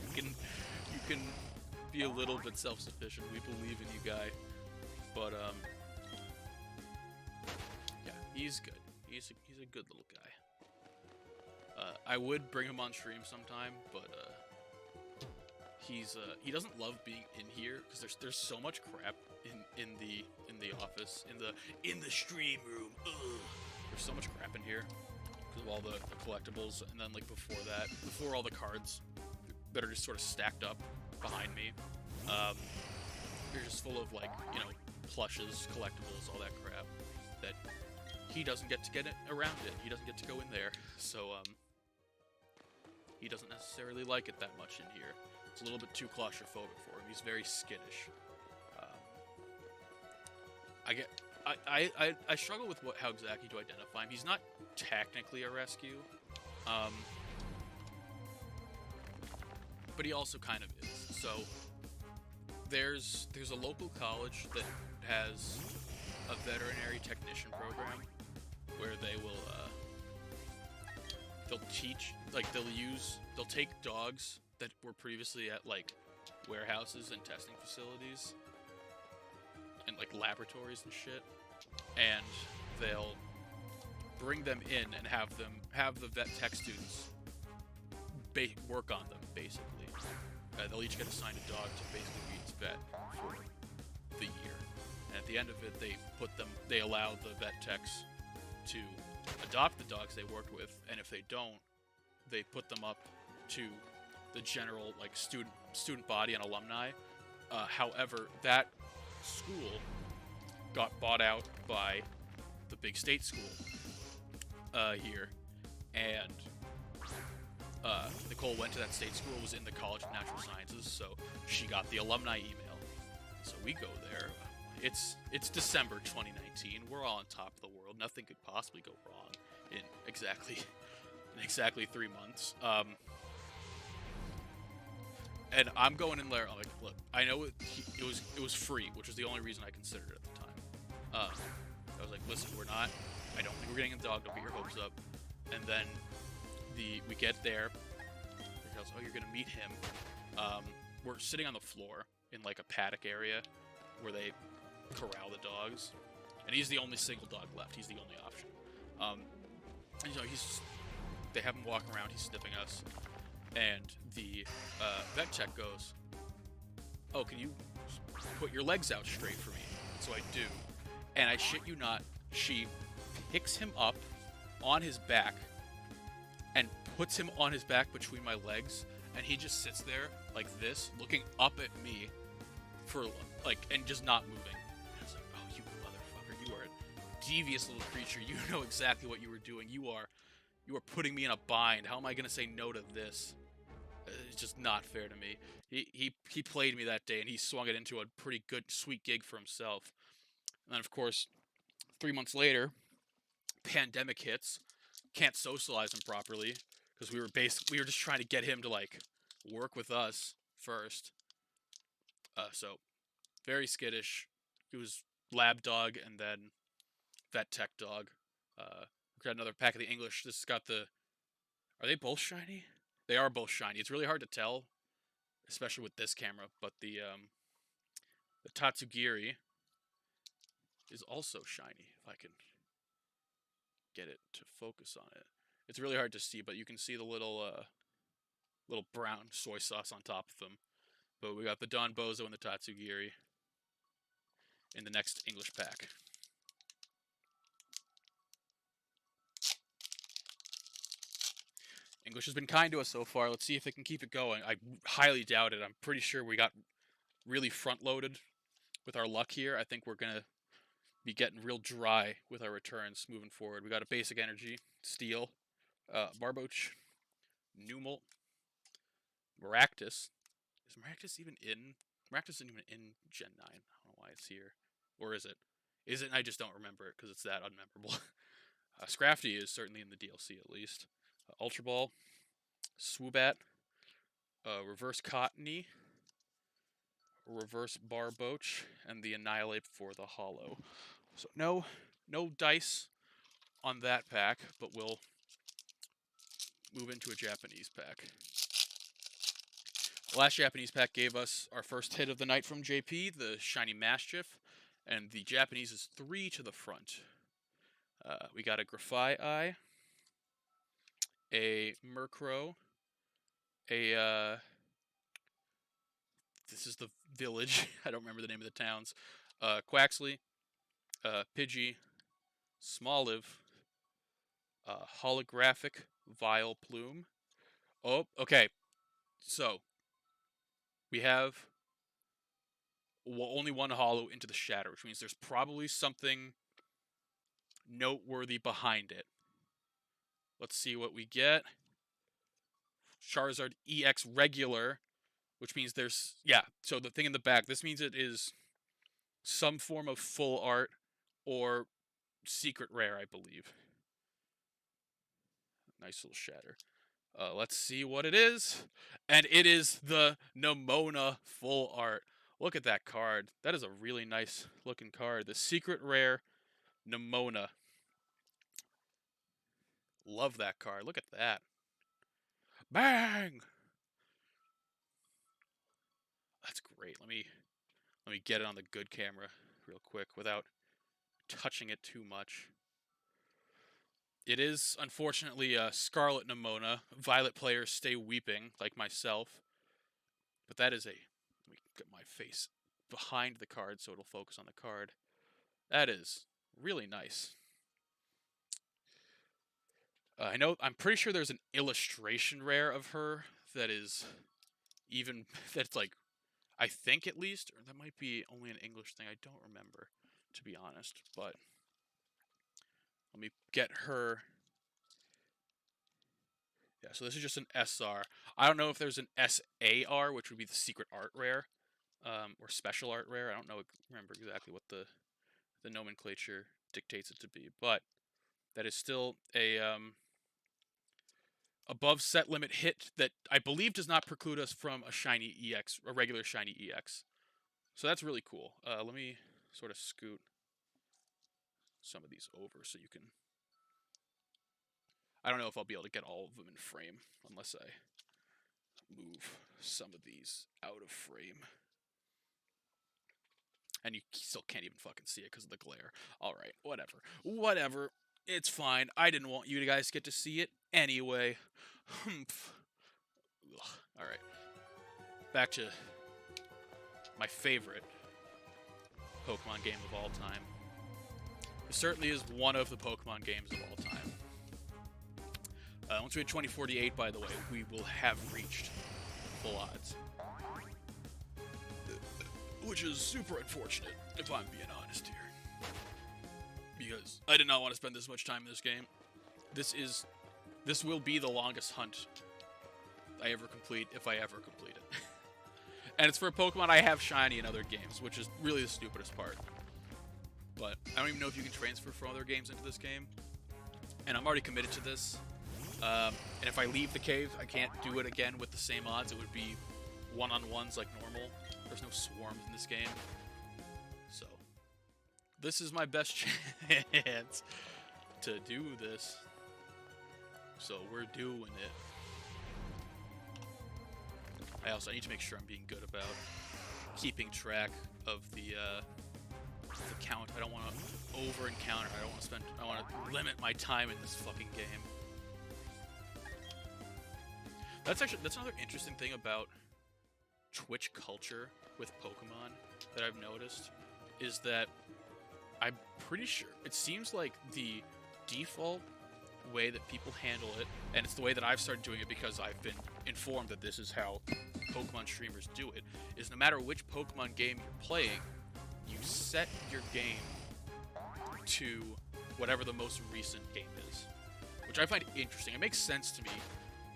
can be a little bit self-sufficient. We believe in you, guy. But yeah, he's good. He's a good little guy. I would bring him on stream sometime, but he doesn't love being in here because there's so much crap in the office, in the stream room. Ugh. There's so much crap in here because of all the collectibles, and then like before all the cards that are just sort of stacked up behind me, they're just full of, like, you know, plushes, collectibles, all that crap that he doesn't get to get it around it. He doesn't get to go in there, so he doesn't necessarily like it that much in here. It's a little bit too claustrophobic for him. He's very skittish. I struggle with how exactly to identify him. He's not technically a rescue, but he also kind of is. So there's a local college that has a veterinary technician program where they will they'll teach, like, they'll take dogs that were previously at, like, warehouses and testing facilities and, like, laboratories and shit, and they'll bring them in and have the vet tech students work on them, basically. They'll each get assigned a dog to basically be its vet for the year, and at the end of it, they allow the vet techs to adopt the dogs they worked with, and if they don't, they put them up to the general, like, student body and alumni. However, that school got bought out by the big state school here, and Nicole went to that state school, was in the College of Natural Sciences, so she got the alumni email. So we go there. It's December 2019. We're all on top of the world. Nothing could possibly go wrong in exactly 3 months. And I'm going in there. I'm like, look, I know it was free, which was the only reason I considered it at the time. I was like, listen, I don't think we're getting a dog. Don't get your hopes up. And then we get there. tells, oh, you're going to meet him. We're sitting on the floor in like a paddock area where they corral the dogs, and he's the only single dog left. He's the only option. And, they have him walking around. He's sniffing us, and the vet tech goes, "Oh, can you put your legs out straight for me?" So I do, and I shit you not, she picks him up on his back and puts him on his back between my legs, and he just sits there like this, looking up at me for and just not moving. And I was like, oh, you motherfucker, you are a devious little creature. You know exactly what you were doing. You are putting me in a bind. How am I gonna say no to this? It's just not fair to me. He played me that day, and he swung it into a pretty good, sweet gig for himself. And then, of course, 3 months later, pandemic hits. Can't socialize him properly because we were just trying to get him to like work with us first. So very skittish. He was lab dog and then vet tech dog. We got another pack of the English. This has got the. Are they both shiny? They are both shiny. It's really hard to tell, especially with this camera. But the Tatsugiri is also shiny. If I can get it to focus on it. It's really hard to see, but you can see the little brown soy sauce on top of them. But we got the Don Bozo and the Tatsugiri in the next English pack. English has been kind to us so far. Let's see if they can keep it going. I highly doubt it. I'm pretty sure we got really front-loaded with our luck here. I think we're going to be getting real dry with our returns moving forward. We got a basic energy, steel, Barboach, Numel, Maractus. Is Maractus even in? Maractus isn't even in Gen 9. I don't know why it's here. Or is it? Is it? I just don't remember it because it's that unmemorable. Scrafty is certainly in the DLC at least. Ultra Ball, Swoobat, Reverse Cottony, Reverse Barboach, and the Annihilate for the Hollow. So no dice on that pack, but we'll move into a Japanese pack. The last Japanese pack gave us our first hit of the night from JP, the Shiny Mastiff, and the Japanese is 3 to the front. We got a Grafai, a Murkrow, a this is the village. I don't remember the name of the towns. Quaxley, Pidgey, Smoliv, holographic Vileplume. Oh, okay. So we have only one holo into the shatter, which means there's probably something noteworthy behind it. Let's see what we get. Charizard EX regular, which means there's, yeah, so the thing in the back, this means it is some form of full art or secret rare, I believe. Nice little shatter. Let's see what it is. And it is the Nemona full art. Look at that card. That is a really nice looking card. The secret rare Nemona. Love that card. Look at that. Bang! That's great. Let me get it on the good camera real quick without touching it too much. It is, unfortunately, Scarlet Nemona. Violet players stay weeping, like myself. But that is a... Let me get my face behind the card so it'll focus on the card. That is really nice. I'm pretty sure there's an illustration rare of her that is even... That's like... I think at least, or that might be only an English thing. I don't remember, to be honest. But let me get her. Yeah, so this is just an SR. I don't know if there's an SAR, which would be the secret art rare, or special art rare. I don't remember exactly what the nomenclature dictates it to be, but that is still a above set limit hit that I believe does not preclude us from a shiny EX, a regular shiny EX. So that's really cool. Let me sort of scoot some of these over so you can... I don't know if I'll be able to get all of them in frame unless I move some of these out of frame. And you still can't even fucking see it because of the glare. Alright, whatever. Whatever. It's fine. I didn't want you guys to get to see it anyway. Alright. Back to my favorite Pokemon game of all time. It certainly is one of the Pokemon games of all time. Once we hit 2048, by the way, we will have reached full odds. Which is super unfortunate, if I'm being honest here. Because I did not want to spend this much time in this game. This will be the longest hunt I ever complete, if I ever complete it. And it's for a Pokemon I have shiny in other games, which is really the stupidest part. But I don't even know if you can transfer from other games into this game. And I'm already committed to this. And if I leave the cave, I can't do it again with the same odds. It would be one-on-ones like normal. There's no swarms in this game. So, this is my best chance to do this. So, we're doing it. I need to make sure I'm being good about keeping track of the count. I don't want to over-encounter. I want to limit my time in this fucking game. That's another interesting thing about Twitch culture with Pokemon that I've noticed, is that I'm pretty sure it seems like the default way that people handle it, and it's the way that I've started doing it because I've been informed that this is how Pokemon streamers do it, is no matter which Pokemon game you're playing, you set your game to whatever the most recent game is, which I find interesting. It makes sense to me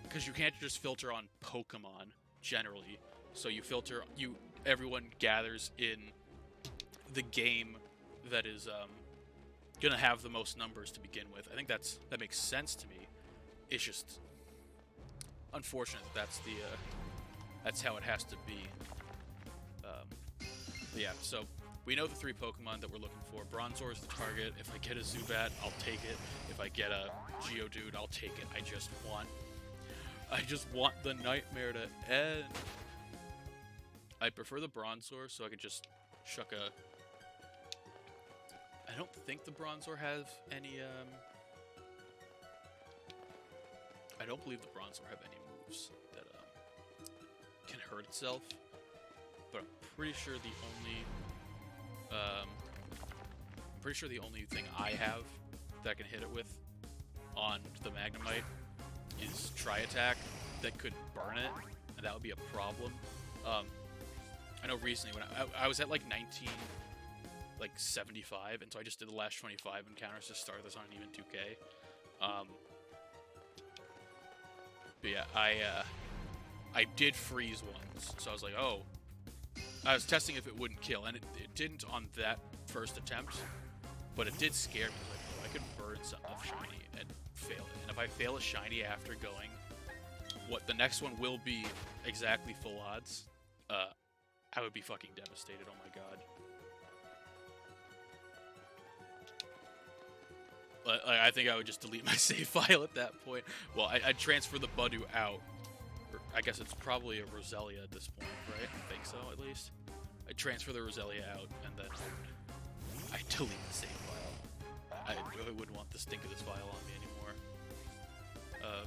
because you can't just filter on Pokemon generally. So everyone gathers in the game that is gonna have the most numbers to begin with. I think that makes sense to me. It's just unfortunate that that's how it has to be. But yeah, so we know the 3 Pokemon that we're looking for. Bronzor is the target. If I get a Zubat, I'll take it. If I get a Geodude, I'll take it. I just want the nightmare to end. I prefer the Bronzor, so I could just chuck a... I don't think the Bronzor has any, I don't believe the Bronzor have any moves that, can hurt itself. But I'm pretty sure the only thing I have that I can hit it with on the Magnemite is Tri-Attack that could burn it, and that would be a problem. I know recently when I was at like 75, and so I just did the last 25 encounters to start this on even 2K. But yeah, I did freeze once, so I was like, oh, I was testing if it wouldn't kill, and it didn't on that first attempt, but it did scare me. Like, oh, I could burn something shiny and fail it, and if I fail a shiny after going, the next one will be exactly full odds, I would be fucking devastated. Oh my god. I think I would just delete my save file at that point. Well, I'd transfer the Budu out. Or I guess it's probably a Roselia at this point, right? I think so, at least. I'd transfer the Roselia out, and then I'd delete the save file. I wouldn't want the stink of this file on me anymore.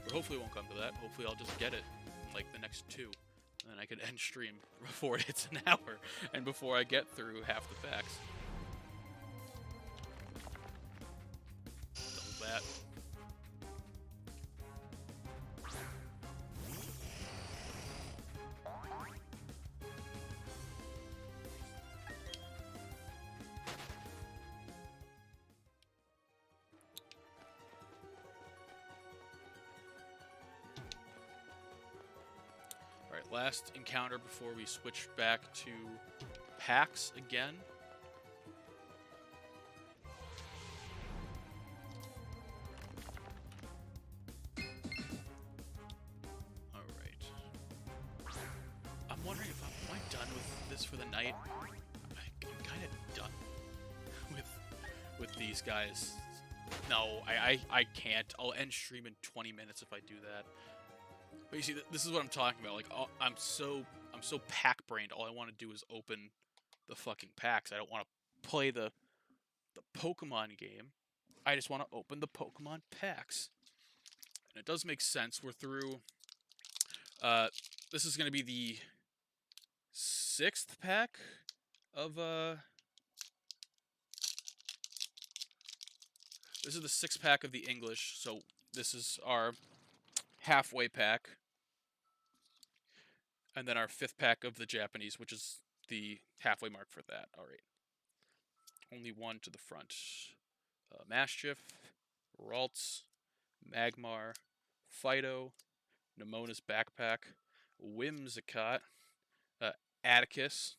But hopefully it won't come to that. Hopefully I'll just get it in, like, the next 2. And then I could end stream before it hits an hour, and before I get through half the packs. Double bat. Alright, last encounter before we switch back to packs again. Alright. I'm wondering if am I done with this for the night? I'm kind of done with these guys. No, I can't. I'll end stream in 20 minutes if I do that. But you see, this is what I'm talking about. Like, I'm so pack brained. All I want to do is open the fucking packs. I don't want to play the Pokemon game. I just want to open the Pokemon packs. And it does make sense. We're through. This is going to be the 6th pack of This is the 6th pack of the English. So this is our halfway pack. And then our 5th pack of the Japanese, which is the halfway mark for that. All right. Only one to the front. Maschiff, Ralts, Magmar, Fido, Nemona's Backpack, Whimsicott, Atticus,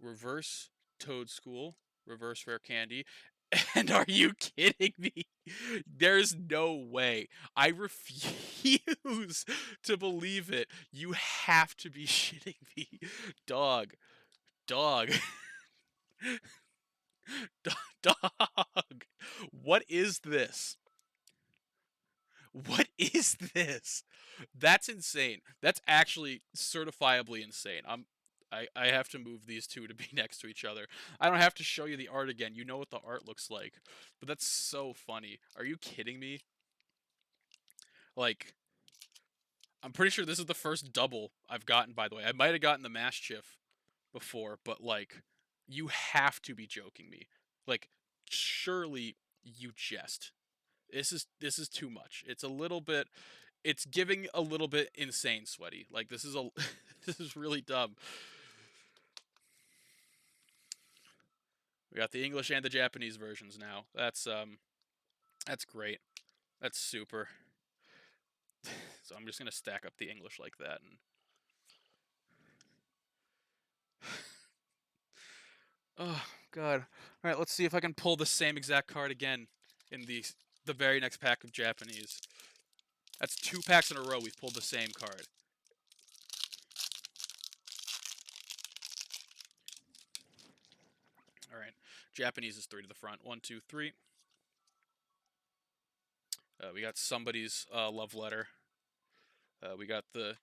Reverse Toadschool, Reverse Rare Candy, and are you kidding me? There's no way. I refuse to believe it. You have to be shitting me. Dog. Dog. Dog. What is this? What is this? That's insane. That's actually certifiably insane. I have to move these two to be next to each other. I don't have to show you the art again. You know what the art looks like. But that's so funny. Are you kidding me? Like, I'm pretty sure this is the first double I've gotten, by the way. I might have gotten the Maschiff before, but, like, you have to be joking me. Like, surely you jest. This is too much. It's a little bit. It's giving a little bit insane sweaty. Like, this is this is really dumb. We got the English and the Japanese versions now. That's great. That's super. So I'm just gonna stack up the English like that and. Oh god. All right, let's see if I can pull the same exact card again in the very next pack of Japanese. That's 2 packs in a row we've pulled the same card. All right, Japanese is 3 to the front. 1, 2, 3. We got somebody's love letter. We got the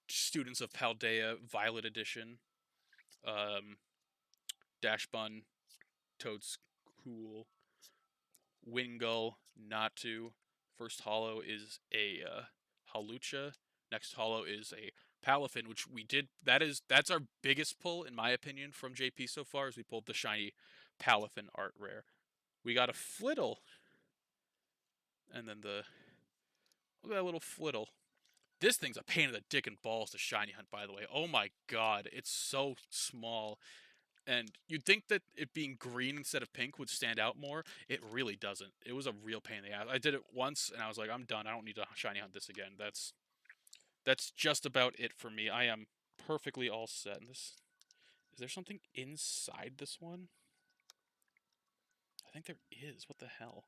Students of Paldea Violet Edition. Dash Bun, Toadstool, Wingull, Natu. First holo is a Halucha. Next holo is a Palafin, which we did. That's our biggest pull, in my opinion, from JP so far, as we pulled the shiny Palafin art rare. We got a Flittle. And then look at that little Flittle. This thing's a pain in the dick and balls to shiny hunt, by the way. Oh my god, it's so small. And you'd think that it being green instead of pink would stand out more. It really doesn't. It was a real pain in the ass. I did it once, and I was like, I'm done. I don't need to shiny hunt this again. That's just about it for me. I am perfectly all set. And is there something inside this one? I think there is. What the hell?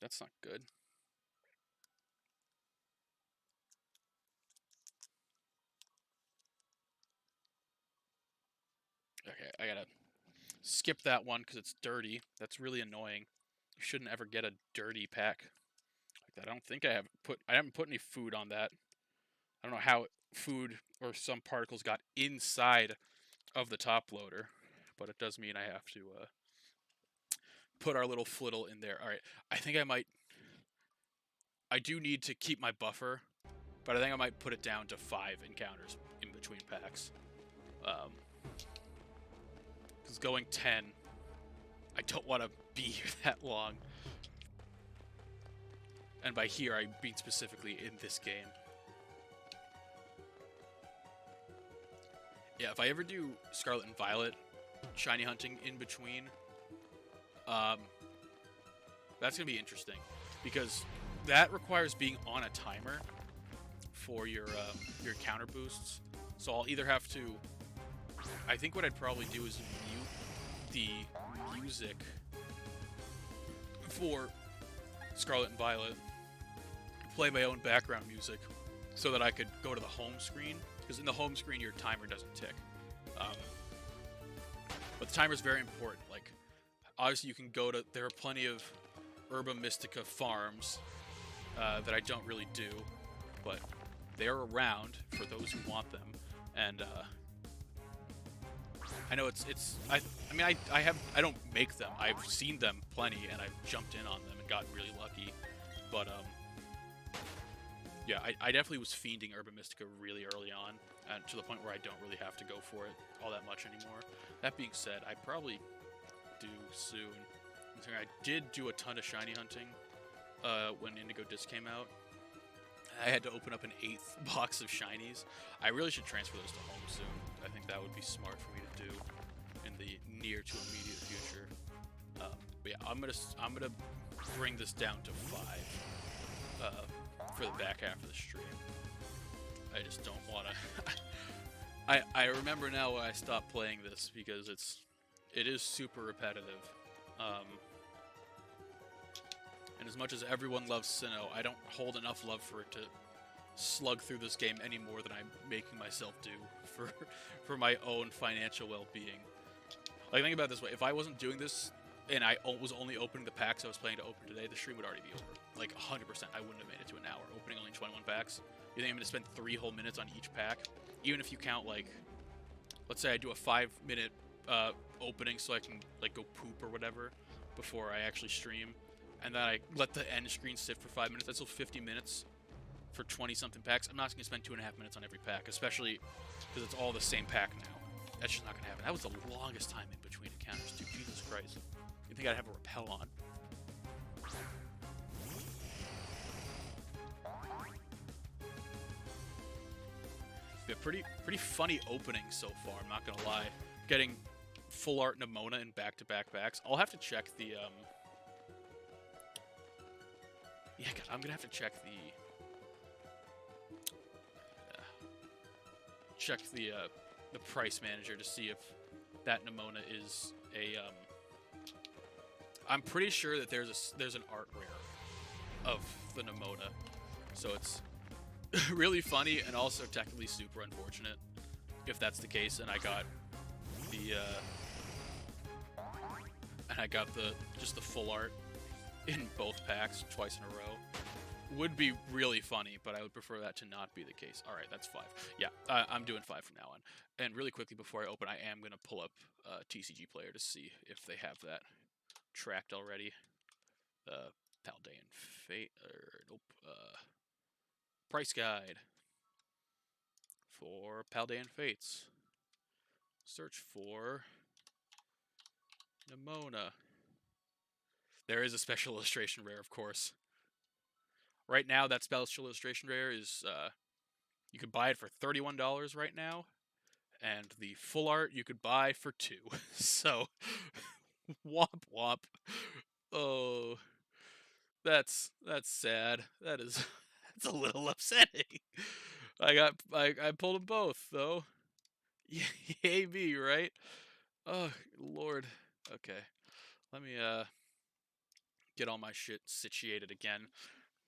That's not good. Okay, I gotta skip that one because it's dirty. That's really annoying. You shouldn't ever get a dirty pack like that. I haven't put any food on that. I don't know how food or some particles got inside of the top loader, but it does mean I have to put our little Flittle in there. All right, I do need to keep my buffer, but I think I might put it down to 5 encounters in between packs. Because going 10, I don't want to be here that long. And by here, I mean specifically in this game. Yeah, if I ever do Scarlet and Violet shiny hunting in between, that's going to be interesting. Because that requires being on a timer for your counter boosts. So I'll either have to... I think what I'd probably do is mute the music for Scarlet and Violet, play my own background music, so that I could go to the home screen, because in the home screen your timer doesn't tick. But the timer is very important. Like, obviously you can go to... There are plenty of Herba Mystica farms that I don't really do, but they're around for those who want them. And I know I mean I don't make them. I've seen them plenty, and I've jumped in on them and gotten really lucky. But yeah, I definitely was fiending Herba Mystica really early on, and to the point where I don't really have to go for it all that much anymore. That being said, I probably do soon. I did do a ton of shiny hunting when Indigo Disc came out. I had to open up an 8th box of shinies. I really should transfer those to home soon. I think that would be smart for me to do in the near to immediate future. But yeah, I'm gonna bring this down to 5 for the back half of the stream. I just don't want to. I remember now why I stopped playing this, because it is super repetitive. And as much as everyone loves Sinnoh, I don't hold enough love for it to slug through this game any more than I'm making myself do for my own financial well-being. Like, think about it this way: if I wasn't doing this and I was only opening the packs I was planning to open today, the stream would already be over. Like 100%, I wouldn't have made it to an hour opening only 21 packs. You think I'm going to spend 3 whole minutes on each pack? Even if you count, like, let's say I do a 5-minute opening so I can like go poop or whatever before I actually stream, and then I let the end screen sit for 5 minutes. That's still 50 minutes for 20-something packs. I'm not going to spend 2.5 minutes on every pack, especially because it's all the same pack now. That's just not going to happen. That was the longest time in between encounters, dude. Jesus Christ. You think I'd have a repel on? Yeah, pretty funny opening so far, I'm not going to lie. Getting full art Nemona in back-to-back packs. I'll have to check the, yeah, God, I'm gonna have to check the price manager to see if that Nemona is a I'm pretty sure that there's an art rare of the Nemona, so it's really funny and also technically super unfortunate if that's the case. And I got just the full art in both packs twice in a row. Would be really funny, but I would prefer that to not be the case. Alright, that's 5. Yeah, I'm doing 5 from now on. And really quickly before I open, I am going to pull up TCG Player to see if they have that tracked already. Paldean Fate, nope. Price guide for Paldean Fates. Search for Nemona. There is a special illustration rare, of course. Right now, that special illustration rare is, you could buy it for $31 right now, and the full art you could buy for $2. So, womp womp. Oh, that's sad. That's a little upsetting. I pulled them both though. Yay me, right? Oh Lord. Okay, let me get all my shit situated again.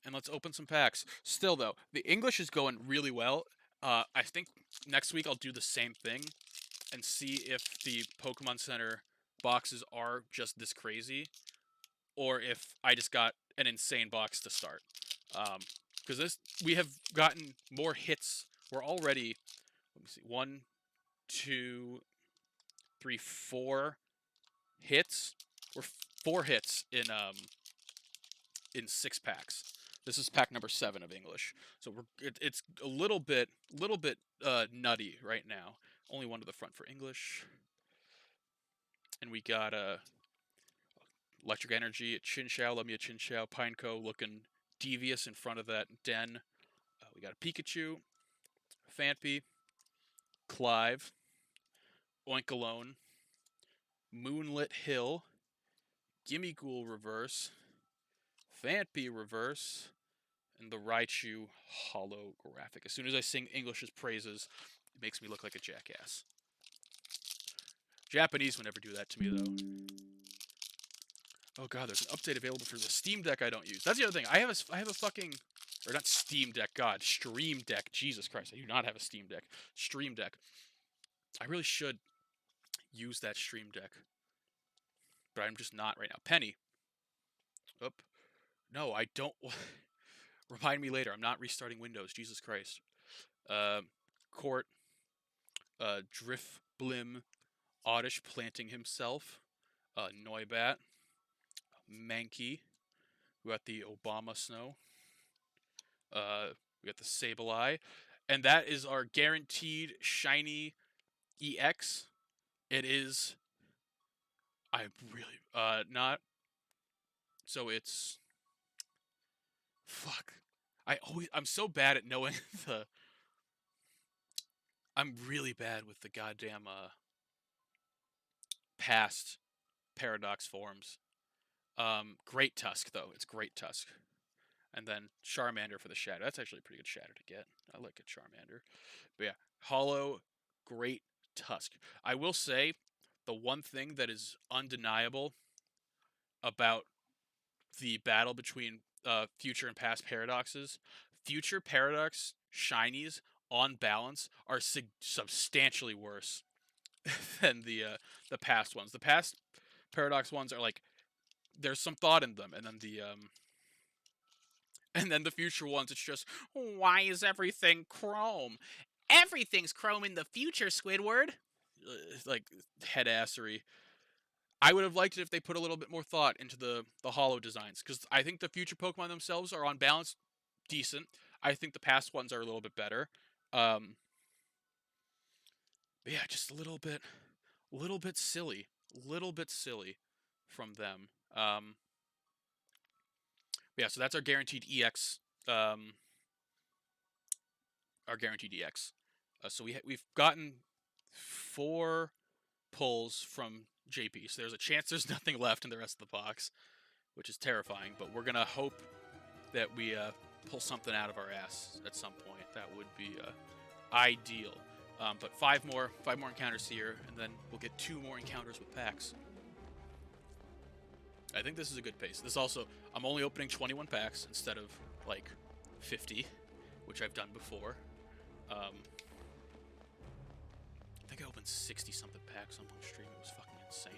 And let's open some packs. Still, though, the English is going really well. I think next week I'll do the same thing and see if the Pokemon Center boxes are just this crazy, or if I just got an insane box to start. Because we have gotten more hits. We're already, let me see, 1, 2, 3, 4 hits. We're 4 hits in 6 packs. This is pack number 7 of English, so it's a little bit nutty right now. Only 1 to the front for English, and we got Electric Energy, a Chinchou, Lumia Chinchou, Pineco looking devious in front of that den. We got a Pikachu, Phanpy, Clive, Oinkalone, Moonlit Hill, Gimmighoul reverse, Phanpy reverse, and the Raichu holographic. As soon as I sing English's praises, it makes me look like a jackass. Japanese would never do that to me, though. Oh god, there's an update available for the Steam Deck I don't use. That's the other thing. I have a fucking, or not Steam Deck, God, Stream Deck. Jesus Christ, I do not have a Steam Deck. Stream Deck. I really should use that Stream Deck, but I'm just not right now. Penny. Oop. No, I don't. Remind me later. I'm not restarting Windows. Jesus Christ. Court, Drift Blim, Oddish planting himself, Noibat, Mankey. We got the Obama Snow. We got the Sableye. And that is our guaranteed shiny EX. It is. I really. Not. So it's. Fuck. I'm so bad at knowing the. I'm really bad with the goddamn past Paradox forms. Great Tusk though. It's Great Tusk. And then Charmander for the Shadow. That's actually a pretty good Shadow to get. I like a Charmander. But yeah, Hollow, Great Tusk. I will say, the one thing that is undeniable about the battle between future and past paradoxes, future paradox shinies on balance are substantially worse than the past ones. The past paradox ones are like there's some thought in them, and then the future ones it's just why is everything chrome? Everything's chrome in the future, Squidward. Like head assery. I would have liked it if they put a little bit more thought into the hollow designs, because I think the future Pokemon themselves are on balance decent. I think the past ones are a little bit better. But yeah, just a little bit silly, from them. Yeah, so that's our guaranteed EX. Our guaranteed EX. So we've gotten 4 pulls from JP. So there's a chance there's nothing left in the rest of the box, which is terrifying. But we're gonna hope that we pull something out of our ass at some point. That would be ideal. But 5 more encounters here, and then we'll get 2 more encounters with packs. I think this is a good pace. This also, I'm only opening 21 packs instead of like 50, which I've done before. I think I opened 60-something packs on one stream. It was fucking insane.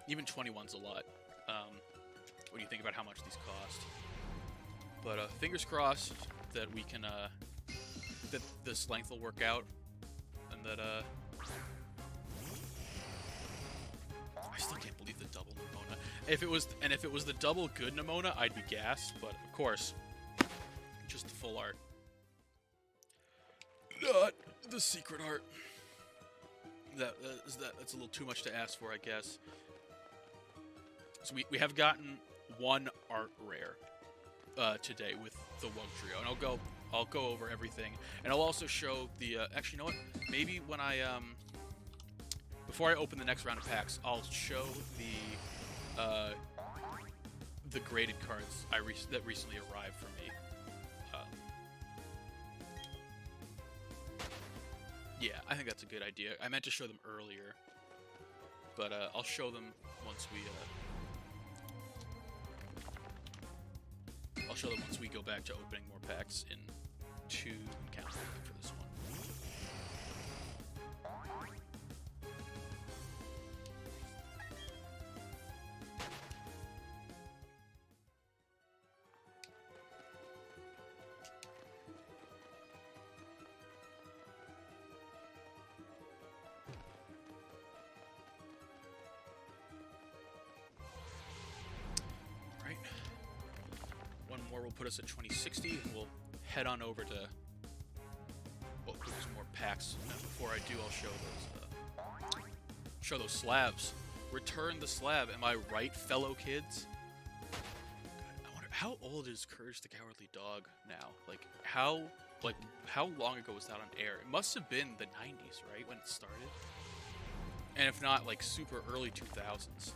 Even 21's a lot when you think about how much these cost. But fingers crossed that we can that this length will work out, and that I still can't believe the double Nimona. If it was the double good Nimona, I'd be gassed. But of course, just the full art, not the secret art. That's a little too much to ask for, I guess. So we have gotten 1 art rare today with the Wugtrio, and I'll go over everything, and I'll also show the. Actually, you know what? Maybe when I before I open the next round of packs, I'll show the graded cards that recently arrived for me. Yeah, I think that's a good idea. I meant to show them earlier, but I'll show them once we. I'll show them once we go back to opening more packs in 2 encounters for this one. One more will put us at 2060, and we'll head on over to open some more packs. And before I do, I'll show those slabs. Return the slab. Am I right, fellow kids? God, I wonder how old is Courage the Cowardly Dog now? Like how long ago was that on air? It must have been the 90s, right, when it started. And if not, like super early 2000s.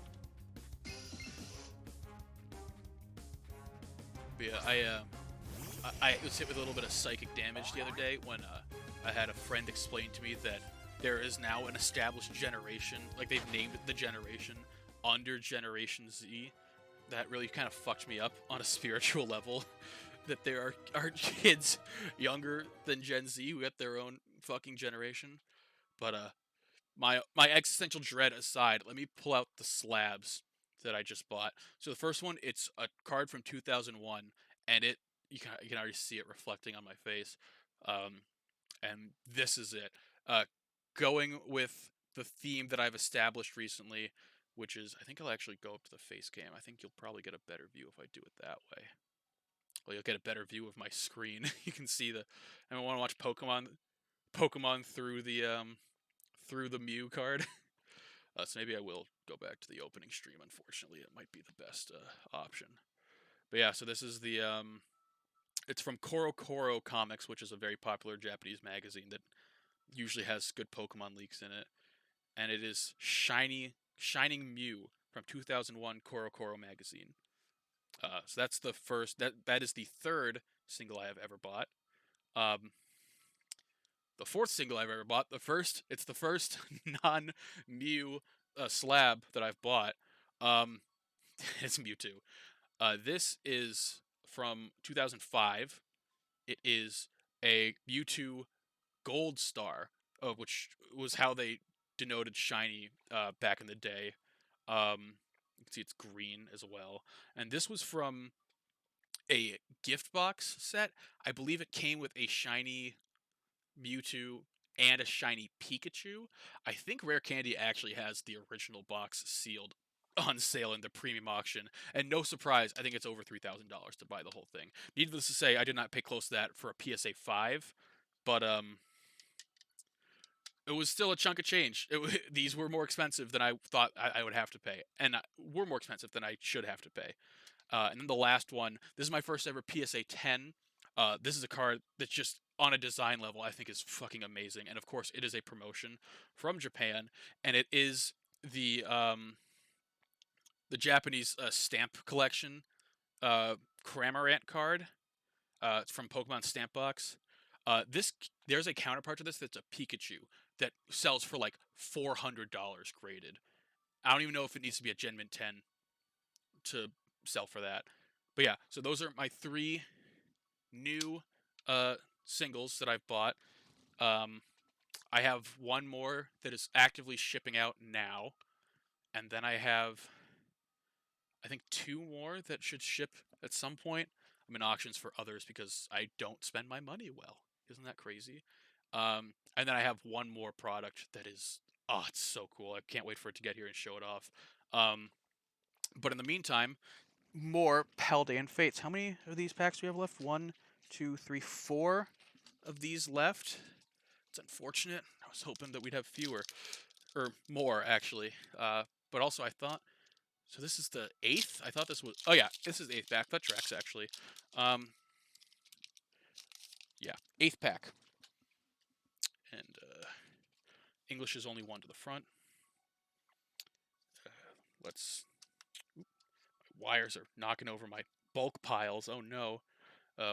But yeah, I was hit with a little bit of psychic damage the other day when I had a friend explain to me that there is now an established generation, like they've named the generation under Generation Z. That really kind of fucked me up on a spiritual level. That there are kids younger than Gen Z who get their own fucking generation. But my existential dread aside, let me pull out the slabs that I just bought. So the first one, it's a card from 2001, and you can already see it reflecting on my face. And this is it. Going with the theme that I've established recently, which is, I think I'll actually go up to the face cam. I think you'll probably get a better view if I do it that way. Well, you'll get a better view of my screen. You can see I want to watch Pokemon through the Mew card. So maybe I will go back to the opening stream. Unfortunately, it might be the best option. But yeah, so this is it's from Koro Koro Comics, which is a very popular Japanese magazine that usually has good Pokemon leaks in it. And it is Shining Mew from 2001 Koro Koro magazine. So that's the first. That is the third single I have ever bought. The fourth single I've ever bought. It's the first non Mew slab that I've bought. It's Mewtwo. This is from 2005. It is a Mewtwo Gold Star, which was how they denoted shiny back in the day. You can see it's green as well. And this was from a gift box set. I believe it came with a shiny Mewtwo and a shiny Pikachu. I think Rare Candy actually has the original box sealed on sale in the premium auction. And no surprise, I think it's over $3,000 to buy the whole thing. Needless to say, I did not pay close to that for a PSA 5, but it was still a chunk of change. These were more expensive than I thought I would have to pay, and were more expensive than I should have to pay. And then the last one, this is my first ever PSA 10. This is a card that's just on a design level I think is fucking amazing. And of course, it is a promotion from Japan, and it is the Japanese stamp collection Cramorant card. It's from Pokemon Stamp Box. There's a counterpart to this that's a Pikachu that sells for like $400 graded. I don't even know if it needs to be a Gen Mint 10 to sell for that. But yeah, so those are my three new singles that I've bought. I have one more that is actively shipping out now, and then I have, I think, two more that should ship at some point. I'm in auctions for others because I don't spend my money well. Isn't that crazy? And then I have one more product that is, oh, it's so cool. I can't wait for it to get here and show it off. But in the meantime, more Paldean Fates. How many of these packs do we have left? 1, 2, 3, 4 of these left. It's unfortunate. I was hoping that we'd have fewer, or more, actually. But also I thought, so this is the 8th? I thought this was, oh yeah, this is the 8th pack. That tracks, actually. Yeah, 8th pack. And English is only 1 to the front. Let's, my wires are knocking over my bulk piles. Oh no.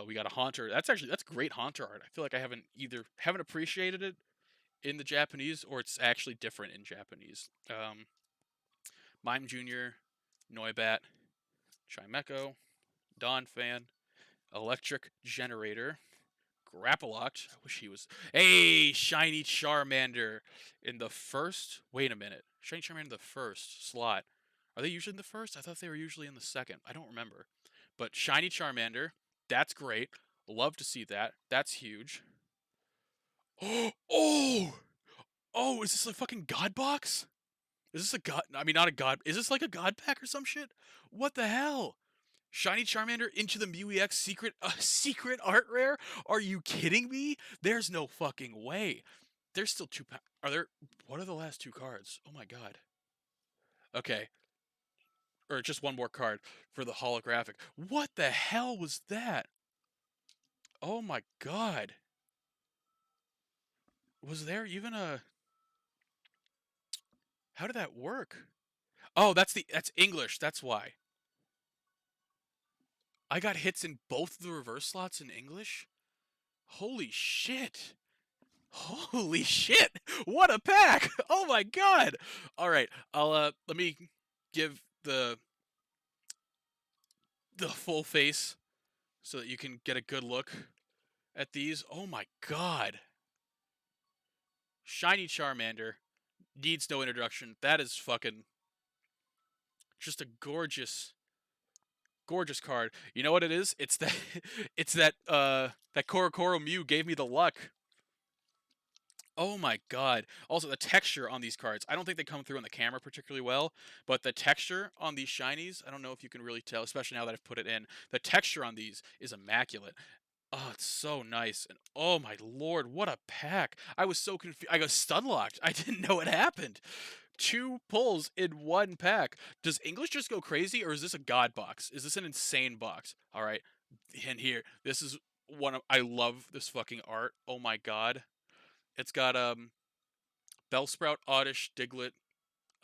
We got a Haunter. That's great Haunter art. I feel like I haven't appreciated it in the Japanese, or it's actually different in Japanese. Mime Jr., Noibat, Chimecho, Donphan, Electric Generator, Grapploct. I wish he was. Hey, Shiny Charmander in the first. Wait a minute. Shiny Charmander in the first slot. Are they usually in the first? I thought they were usually in the second. I don't remember. But Shiny Charmander, that's great. Love to see that. That's huge. Oh! Oh, is this a fucking God box? Is this a God? I mean, not a God. Is this like a God pack or some shit? What the hell? Shiny Charmander into the Mew EX secret art rare? Are you kidding me? There's no fucking way. There's still two. Are there? What are the last two cards? Oh my god. Okay. Or just one more card for the holographic. What the hell was that? Oh my god. Was there even a... How did that work? Oh, that's English. That's why. I got hits in both the reverse slots in English? Holy shit. Holy shit! What a pack! Oh my god! All right, I'll let me give the full face so that you can get a good look at these. Oh my god! Shiny Charmander needs no introduction. That is fucking Just a gorgeous, gorgeous card. You know what it is? It's that it's that Korokoro Mew gave me the luck. Oh my god. Also, the texture on these cards. I don't think they come through on the camera particularly well, but the texture on these shinies, I don't know if you can really tell, especially now that I've put it in. The texture on these is immaculate. Oh, it's so nice. And oh my lord, what a pack. I was so confused. I got stun locked. I didn't know what happened. 2 pulls in 1 pack. Does English just go crazy, or is this a god box? Is this an insane box? All right. And here, this is one of, I love this fucking art. Oh my god. It's got Bellsprout, Oddish, Diglett,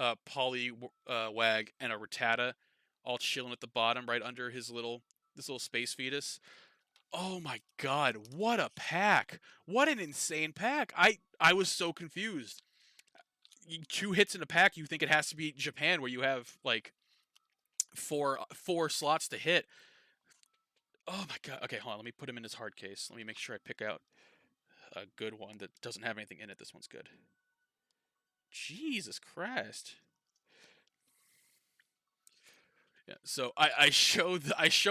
Wag, and a Rattata all chilling at the bottom right under his this little space fetus. Oh my god, what a pack. What an insane pack. I was so confused. 2 hits in a pack, you think it has to be Japan where you have like four slots to hit. Oh my god. Okay, hold on, let me put him in his hard case. Let me make sure I pick out a good one that doesn't have anything in it. This one's good. Jesus Christ. Yeah, so I show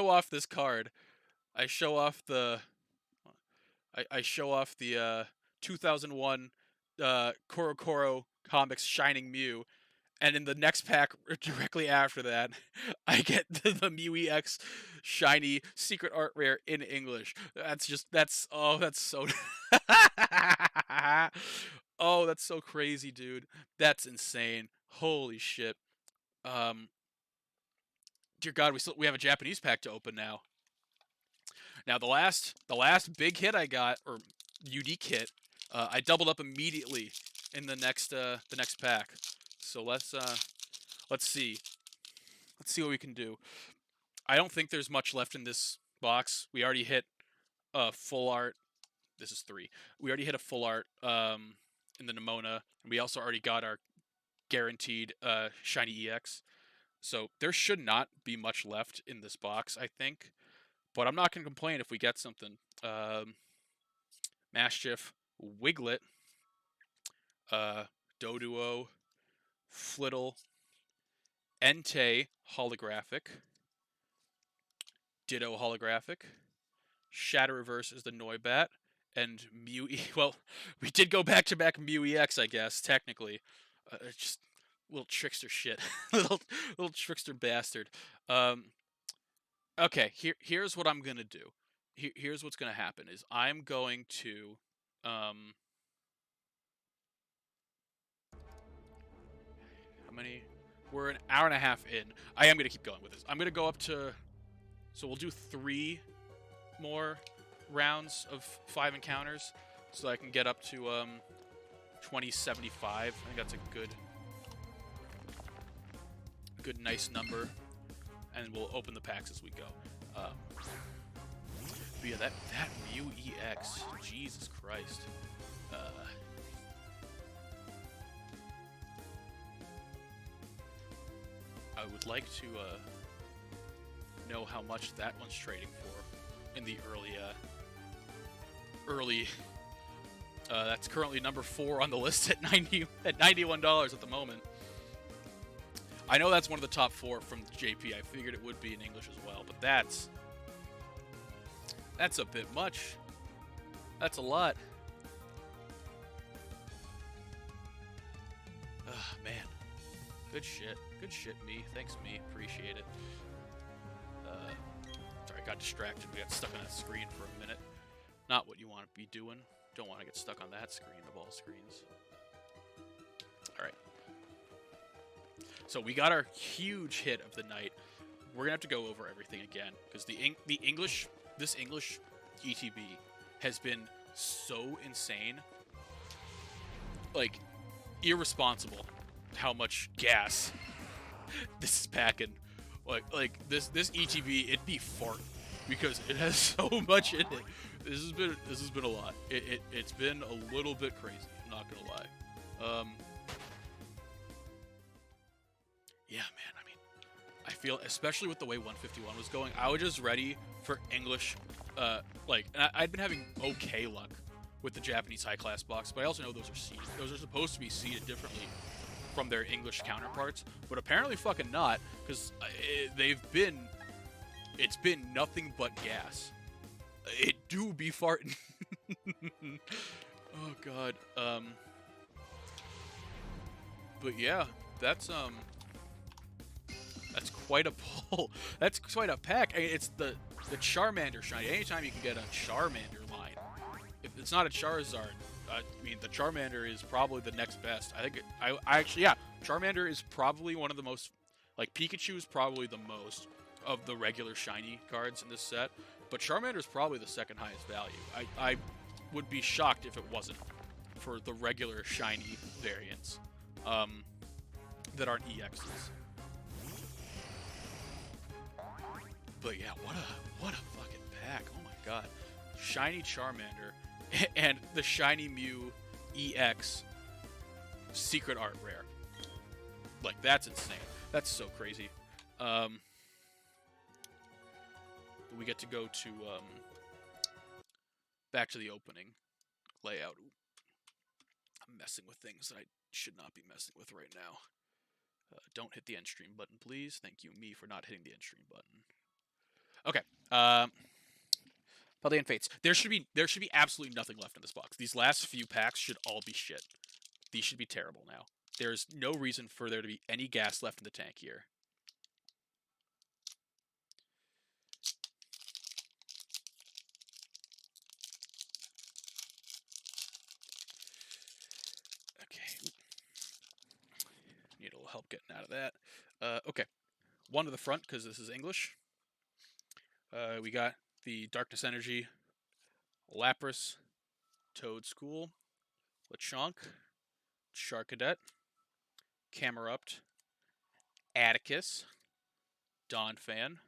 off this card. I show off the 2001 Korokoro Comics Shining Mew, and in the next pack directly after that, I get the Mew EX Shiny Secret Art Rare in English. That's so oh, that's so crazy, dude. That's insane. Holy shit. Dear God, we have a Japanese pack to open now. Now the last big hit I got, or unique hit, I doubled up immediately in the next pack. So let's see what we can do. I don't think there's much left in this box. We already hit full art. This is 3. We already hit a full art in the Nimona, and we also already got our guaranteed shiny EX. So there should not be much left in this box, I think. But I'm not going to complain if we get something. Maschiff, Wiglet, Doduo, Flittle, Entei holographic, Ditto holographic, Shadow Reverse is the Noibat, and Mew well, we did go back-to-back Mew EX, I guess, technically. Just little trickster shit. little trickster bastard. Okay, here's what I'm gonna do. Here's what's gonna happen is I'm going to how many? We're an hour and a half in. I am gonna keep going with this. I'm gonna go up to, so we'll do 3 more rounds of 5 encounters, so I can get up to 2075. I think that's a good nice number, and we'll open the packs as we go. But yeah, that Mew EX, Jesus Christ. I would like to know how much that one's trading for in the early. That's currently number 4 on the list at $91 at the moment. I know that's one of the top 4 from JP. I figured it would be in English as well, but that's a bit much. That's a lot. Man. Good shit. Good shit, me. Thanks, me. Appreciate it. Sorry, I got distracted. We got stuck on that screen for a minute. Not what you want to be doing. Don't want to get stuck on that screen of all screens. Alright. So we got our huge hit of the night. We're gonna have to go over everything again because this English ETB has been so insane, like irresponsible. How much gas this is packing? Like this ETB, it'd be fart because it has so much in it. This has been a lot. It's been a little bit crazy. I'm not gonna lie. Yeah, man. I mean, I feel, especially with the way 151 was going, I was just ready for English. And I'd been having okay luck with the Japanese high class box, but I also know those are seeded. Those are supposed to be seeded differently from their English counterparts, but apparently fucking not, because it's been nothing but gas. It do be farting. Oh god. But yeah, that's quite a pull. That's quite a pack. I mean, it's the Charmander shiny. Anytime you can get a Charmander line, if it's not a Charizard, I mean the Charmander is probably the next best. I think I actually, yeah, Charmander is probably one of the most, like Pikachu is probably the most of the regular shiny cards in this set, but Charmander is probably the second highest value. I would be shocked if it wasn't for the regular shiny variants that aren't EXs. But yeah, what a fucking pack! Oh my god, shiny Charmander and the shiny Mew EX secret art rare. Like that's insane. That's so crazy. We get to go to back to the opening layout. I'm messing with things that I should not be messing with right now. Don't hit the end stream button, please. Thank you, me, for not hitting the end stream button. Okay. Paldean Fates. There should be absolutely nothing left in this box. These last few packs should all be shit. These should be terrible now. There's no reason for there to be any gas left in the tank here. Okay. Need a little help getting out of that. Okay. One to the front, because this is English. We got the Darkness Energy, Lapras, Toad School, Lechonk, Charcadet, Camerupt, Atticus, Donphan,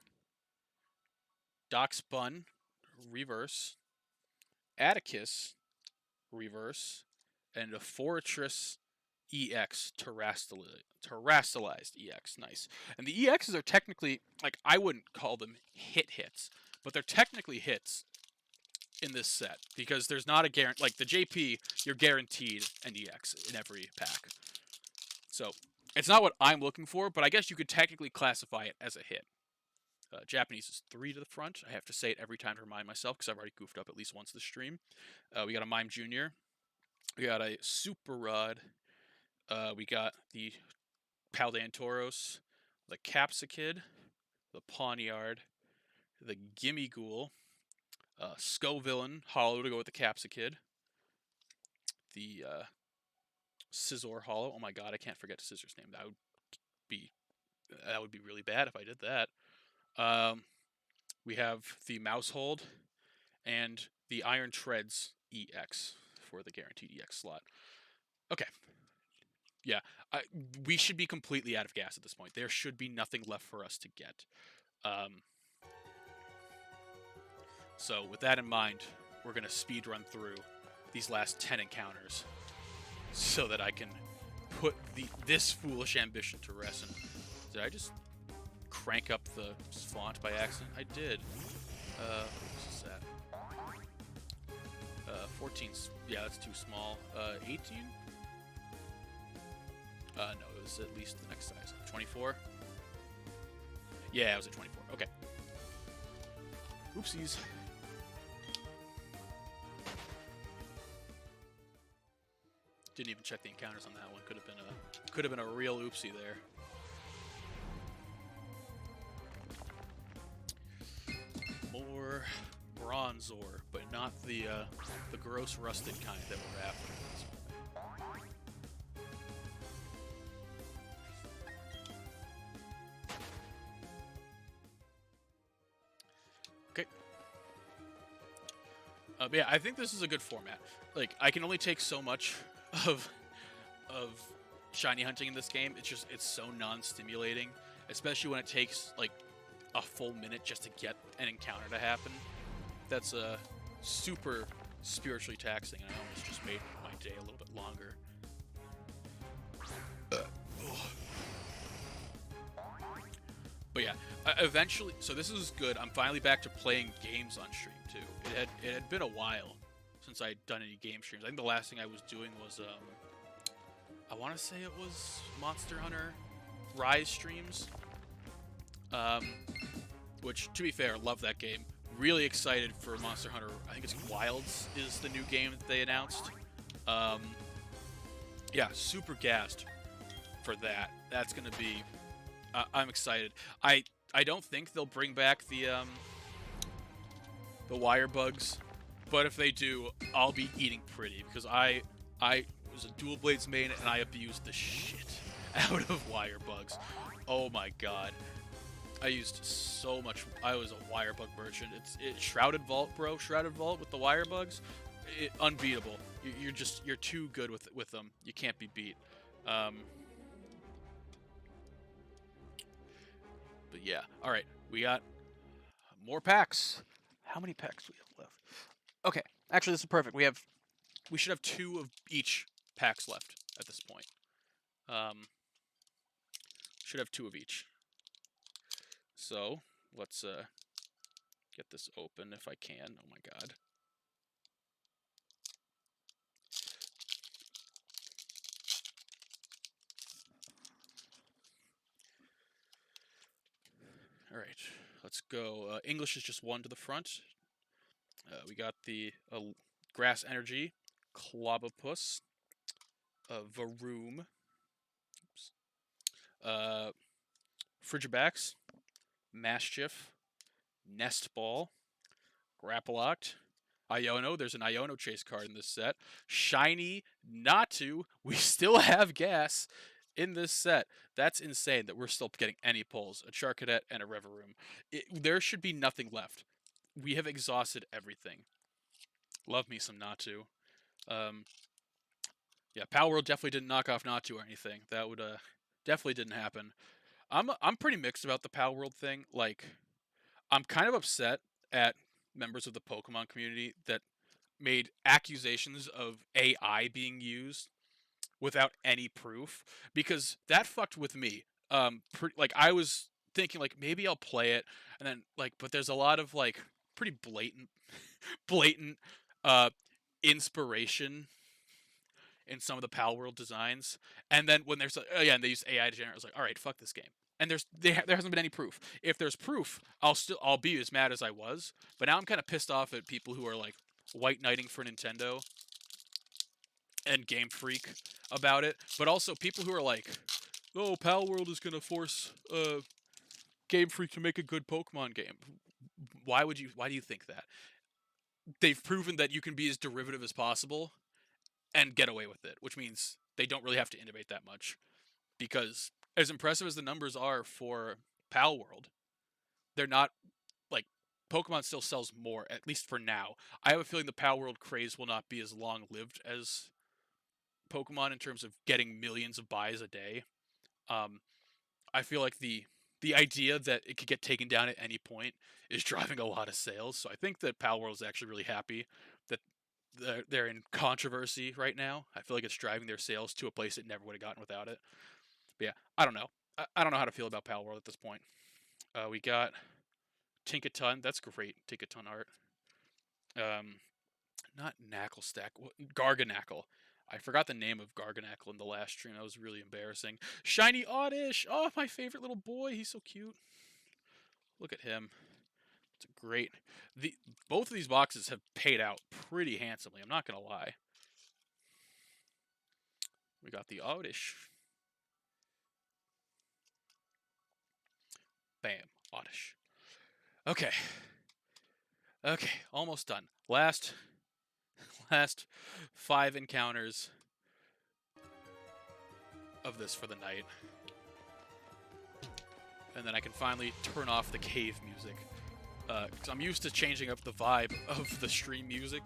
Doxbun, Reverse, Atticus, Reverse, and a Fortress EX Terrastalized EX. Nice. And the EXs are technically, like, I wouldn't call them hits, but they're technically hits in this set because there's not a guarantee. Like the JP, you're guaranteed an EX in every pack. So it's not what I'm looking for, but I guess you could technically classify it as a hit. Japanese is 3 to the front. I have to say it every time to remind myself because I've already goofed up at least once this stream. We got a Mime Jr. We got a Super Rod. We got the Paldean Tauros, the Capsicid, the Pawniard, the Gimme Ghoul, Scovillain, Hollow to go with the Capsicid, the Scizor Hollow. Oh my god, I can't forget Scissor's name. That would be really bad if I did that. We have the Mousehold and the Iron Treads EX for the guaranteed EX slot. Okay. Yeah, we should be completely out of gas at this point. There should be nothing left for us to get. So with that in mind, we're going to speed run through these last 10 encounters so that I can put this foolish ambition to rest. And did I just crank up the font by accident? I did. What is that? 14's, yeah, that's too small. 18? No, it was at least the next size. 24? Yeah, it was at 24. Okay. Oopsies. Didn't even check the encounters on that one. Could have been a real oopsie there. More Bronzor, but not the gross rusted kind that we're after. Okay. But yeah, I think this is a good format. Like, I can only take so much of shiny hunting in this game. It's so non-stimulating, especially when it takes like a full minute just to get an encounter to happen. That's super spiritually taxing, and I almost just made my day a little bit longer. But yeah, eventually, so this is good. I'm finally back to playing games on stream too. It had been a while since I'd done any game streams. I think the last thing I was doing was I want to say it was Monster Hunter Rise streams. Which, to be fair, love that game. Really excited for Monster Hunter. I think it's Wilds is the new game that they announced. Yeah, super gassed for that. That's gonna be. I'm excited. I don't think they'll bring back the wire bugs, but if they do, I'll be eating pretty because I was a dual blades main and I abused the shit out of wire bugs. Oh my god. I used so much. I was a wire bug merchant. It's Shrouded Vault, bro. Shrouded Vault with the wire bugs, unbeatable. You're too good with them. You can't be beat. But yeah. All right, we got more packs. How many packs do we have left? Okay, actually, this is perfect. We should have 2 of each packs left at this point. Should have 2 of each. So let's get this open if I can. Oh my god. All right, let's go. English is just 1 to the front. We got the Grass Energy, Clobopus, Varoom, Frigibax, Mastiff, Nestball, Grapploct, Iono. There's an Iono chase card in this set. Shiny Natu. We still have gas in this set. That's insane that we're still getting any pulls. A Charcadet and a Reveroom. There should be nothing left. We have exhausted everything. Love me some Natu. Yeah, Palworld definitely didn't knock off Natu or anything. That would definitely didn't happen. I'm pretty mixed about the Palworld thing. Like, I'm kind of upset at members of the Pokemon community that made accusations of AI being used without any proof, because that fucked with me. Like, I was thinking like maybe I'll play it, and then like, but there's a lot of like pretty blatant inspiration in some of the Palworld designs, and then when there's and they use AI to generate, I was like, all right, fuck this game. And there hasn't been any proof. If there's proof, I'll be as mad as I was. But now I'm kind of pissed off at people who are like white knighting for Nintendo and Game Freak about it. But also people who are like, oh, Palworld is gonna force Game Freak to make a good Pokemon game. Why do you think that? They've proven that you can be as derivative as possible and get away with it, which means they don't really have to innovate that much. Because as impressive as the numbers are for Palworld, they're not, like, Pokemon still sells more, at least for now. I have a feeling the Palworld craze will not be as long-lived as Pokemon in terms of getting millions of buys a day. I feel like the idea that it could get taken down at any point is driving a lot of sales. So I think that Palworld is actually really happy that they're in controversy right now. I feel like it's driving their sales to a place it never would have gotten without it. But yeah, I don't know. I don't know how to feel about Palworld at this point. We got Tinkaton. That's great. Tinkaton art. Not Knackle-Stack. Garganackle. I forgot the name of Garganackle in the last stream. That was really embarrassing. Shiny Oddish! Oh, my favorite little boy. He's so cute. Look at him. It's great. Both of these boxes have paid out pretty handsomely. I'm not going to lie. We got the Oddish. Bam. Oddish. Okay. Okay. Almost done. Last 5 encounters of this for the night. And then I can finally turn off the cave music. Because I'm used to changing up the vibe of the stream music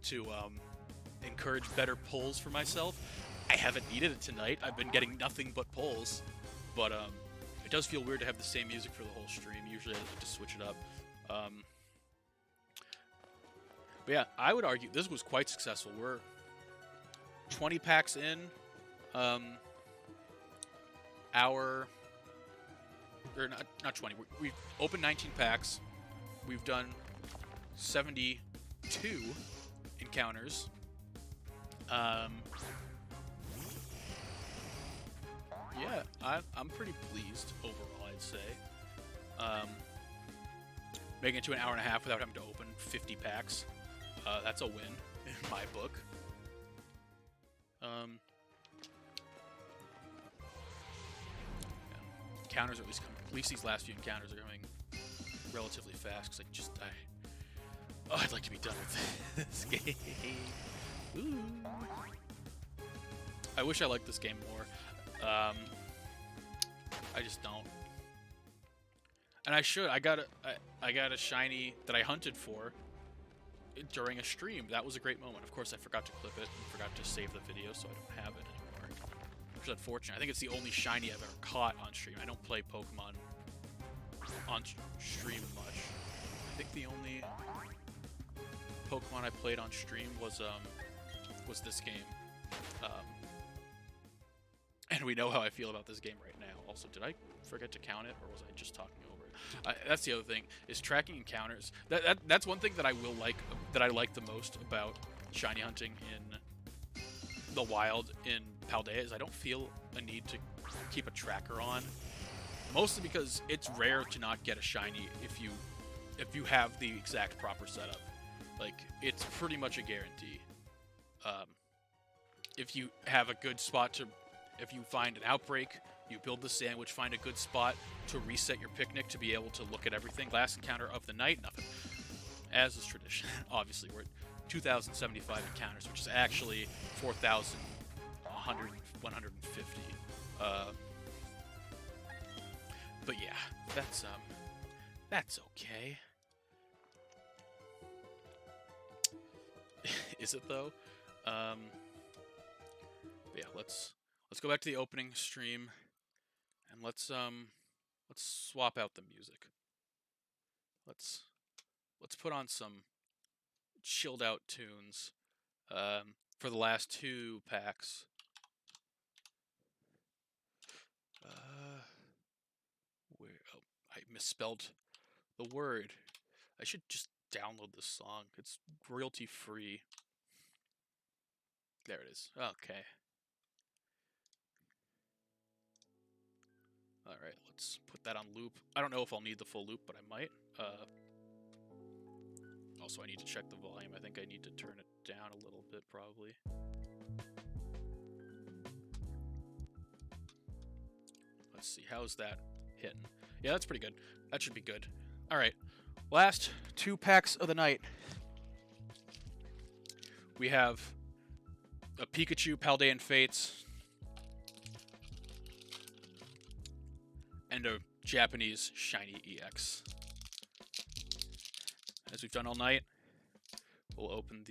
to encourage better pulls for myself. I haven't needed it tonight. I've been getting nothing but pulls. But it does feel weird to have the same music for the whole stream. Usually I like to switch it up. But yeah, I would argue this was quite successful. We're 20 packs in. Or not 20. We've opened 19 packs. We've done 72 encounters. I'm pretty pleased overall, I'd say. Um, Making it to an hour and a half without having to open 50 packs, that's a win in my book. Yeah. Counters are at least these last few encounters are coming relatively fast because I'd like to be done with this game. Ooh. I wish I liked this game more. I just don't. And I should. I got a shiny that I hunted for during a stream. That was a great moment. Of course, I forgot to clip it and forgot to save the video, so I don't have it anymore. Which is unfortunate. I think it's the only shiny I've ever caught on stream. I don't play Pokemon on stream much. I think the only Pokemon I played on stream was this game. And we know how I feel about this game right now. Also, did I forget to count it, or was I just talking over it? That's the other thing, is tracking encounters. That's one thing that I like the most about shiny hunting in the wild in Paldea, is I don't feel a need to keep a tracker on. Mostly because it's rare to not get a shiny if you have the exact proper setup. Like, it's pretty much a guarantee. If you have a good spot to... If you find an outbreak, you build the sandwich, find a good spot to reset your picnic to be able to look at everything. Last encounter of the night, nothing. As is tradition. Obviously, we're at 2,075 encounters, which is actually 4,150. But yeah, that's okay. Is it though? Yeah, let's go back to the opening stream, and let's swap out the music. Let's put on some chilled out tunes for the last 2 packs. I misspelled the word. I should just download this song. It's royalty free. There it is. Okay. Alright, let's put that on loop. I don't know if I'll need the full loop, but I might. Also, I need to check the volume. I think I need to turn it down a little bit, probably. Let's see, how's that hitting? Yeah, that's pretty good. That should be good. Alright, last 2 packs of the night. We have a Pikachu Paldean Fates and a Japanese Shiny EX. As we've done all night, we'll open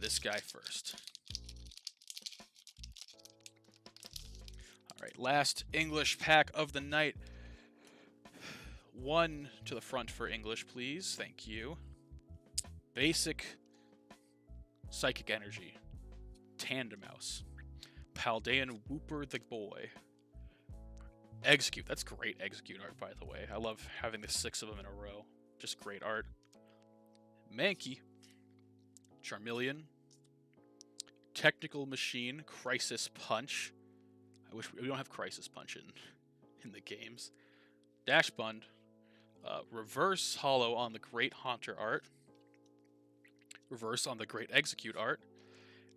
this guy first. Alright, last English pack of the night. 1 to the front for English, please. Thank you. Basic Psychic Energy. Tandemaus. Paldean Wooper the Boy. Execute. That's great Execute art, by the way. I love having the 6 of them in a row. Just great art. Mankey. Charmeleon. Technical Machine. Crisis Punch. I wish we don't have Crisis Punch in the games. Dashbund. Reverse Hollow on the Great Haunter art. Reverse on the Great Execute art.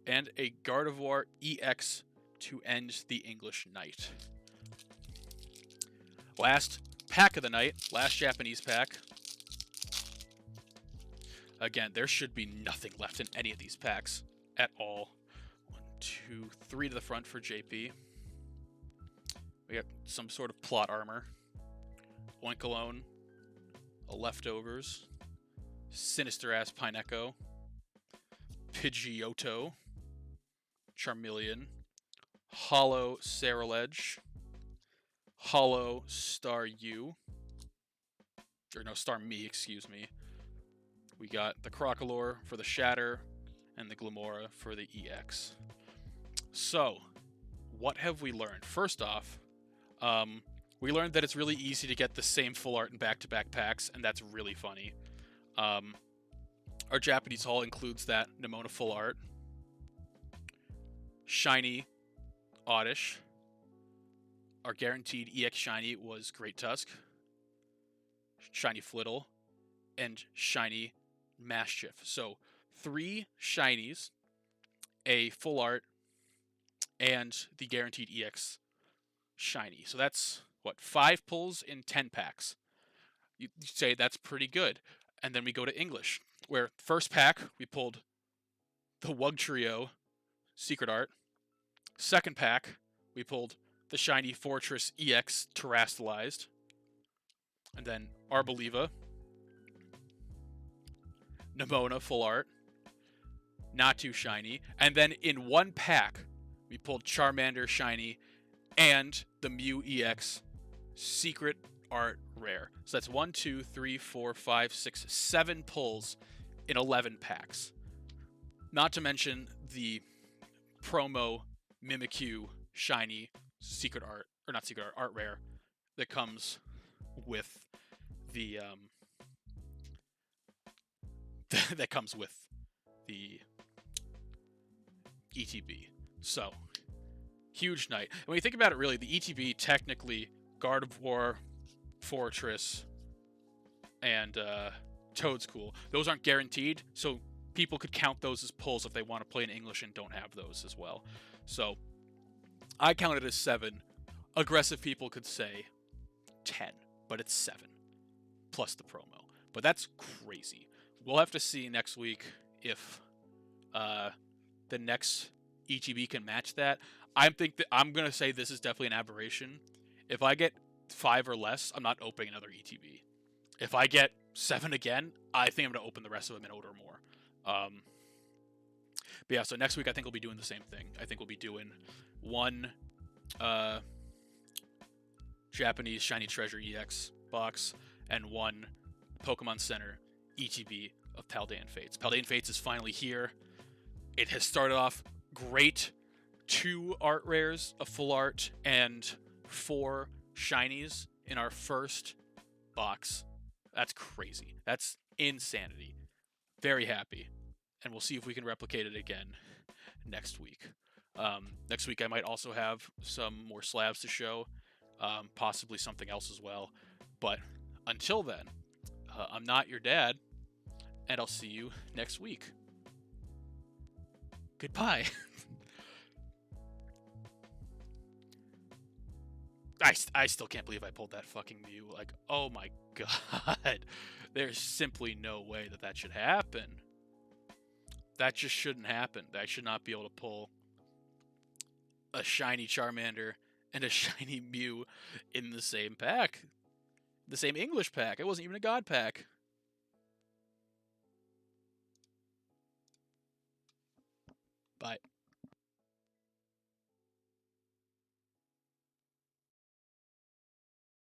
And a Gardevoir EX to end the English night. Last pack of the night. Last Japanese pack. Again, there should be nothing left in any of these packs at all. 1, 2, 3 to the front for JP. We got some sort of plot armor. Oinkalone. A Leftovers. Sinister-ass Pineco. Pidgeotto. Charmeleon. Hollow Ceruledge. Hollow Staryu. Or no, Starmie, excuse me. We got the Crocalor for the Shatter, and the Glamora for the EX. So, what have we learned? First off, we learned that it's really easy to get the same full art in back-to-back packs, and that's really funny. Our Japanese haul includes that Nimona full art. shiny Oddish. Our guaranteed EX shiny was Great Tusk, shiny Flittle, and shiny Mastiff. So 3 shinies, a full art, and the guaranteed EX shiny. So that's what, 5 pulls in 10 packs. You say that's pretty good. And then we go to English, where first pack we pulled the Wugtrio Secret Art. Second pack we pulled the shiny Fortress EX Terastallized. And then Arboliva, Nimona Full Art, not too shiny. And then in one pack, we pulled Charmander shiny and the Mew EX Secret Art Rare. So that's 1, 2, 3, 4, 5, 6, 7 pulls in 11 packs. Not to mention the promo Mimikyu shiny Secret Art, or not Secret Art, Art Rare that comes with the that comes with the ETB. So, huge night. And when you think about it, really, the ETB technically Gardevoir, Fortress, and Toad's Cool. Those aren't guaranteed, so people could count those as pulls if they want to play in English and don't have those as well. So, I count it as 7. Aggressive people could say 10, but it's 7 plus the promo. But that's crazy. We'll have to see next week if the next ETB can match that. I'm gonna say this is definitely an aberration. If I get 5 or less, I'm not opening another ETB. If I get 7 again, I think I'm gonna open the rest of them in order more. But yeah, so next week I think we'll be doing the same thing. I think we'll be doing 1 Japanese Shiny Treasure EX box and 1 Pokemon Center ETB of Paldean Fates. Paldean Fates is finally here. It has started off great. 2 art rares, a full art, and 4 shinies in our first box. That's crazy. That's insanity. Very happy. And we'll see if we can replicate it again next week. Next week I might also have some more slabs to show. Possibly something else as well. But until then, I'm not your dad, and I'll see you next week. Goodbye. I still can't believe I pulled that fucking Mew. Like, oh my god. There's simply no way that should happen. That just shouldn't happen. I should not be able to pull a shiny Charmander and a shiny Mew in the same pack. The same English pack. It wasn't even a God pack. Bye.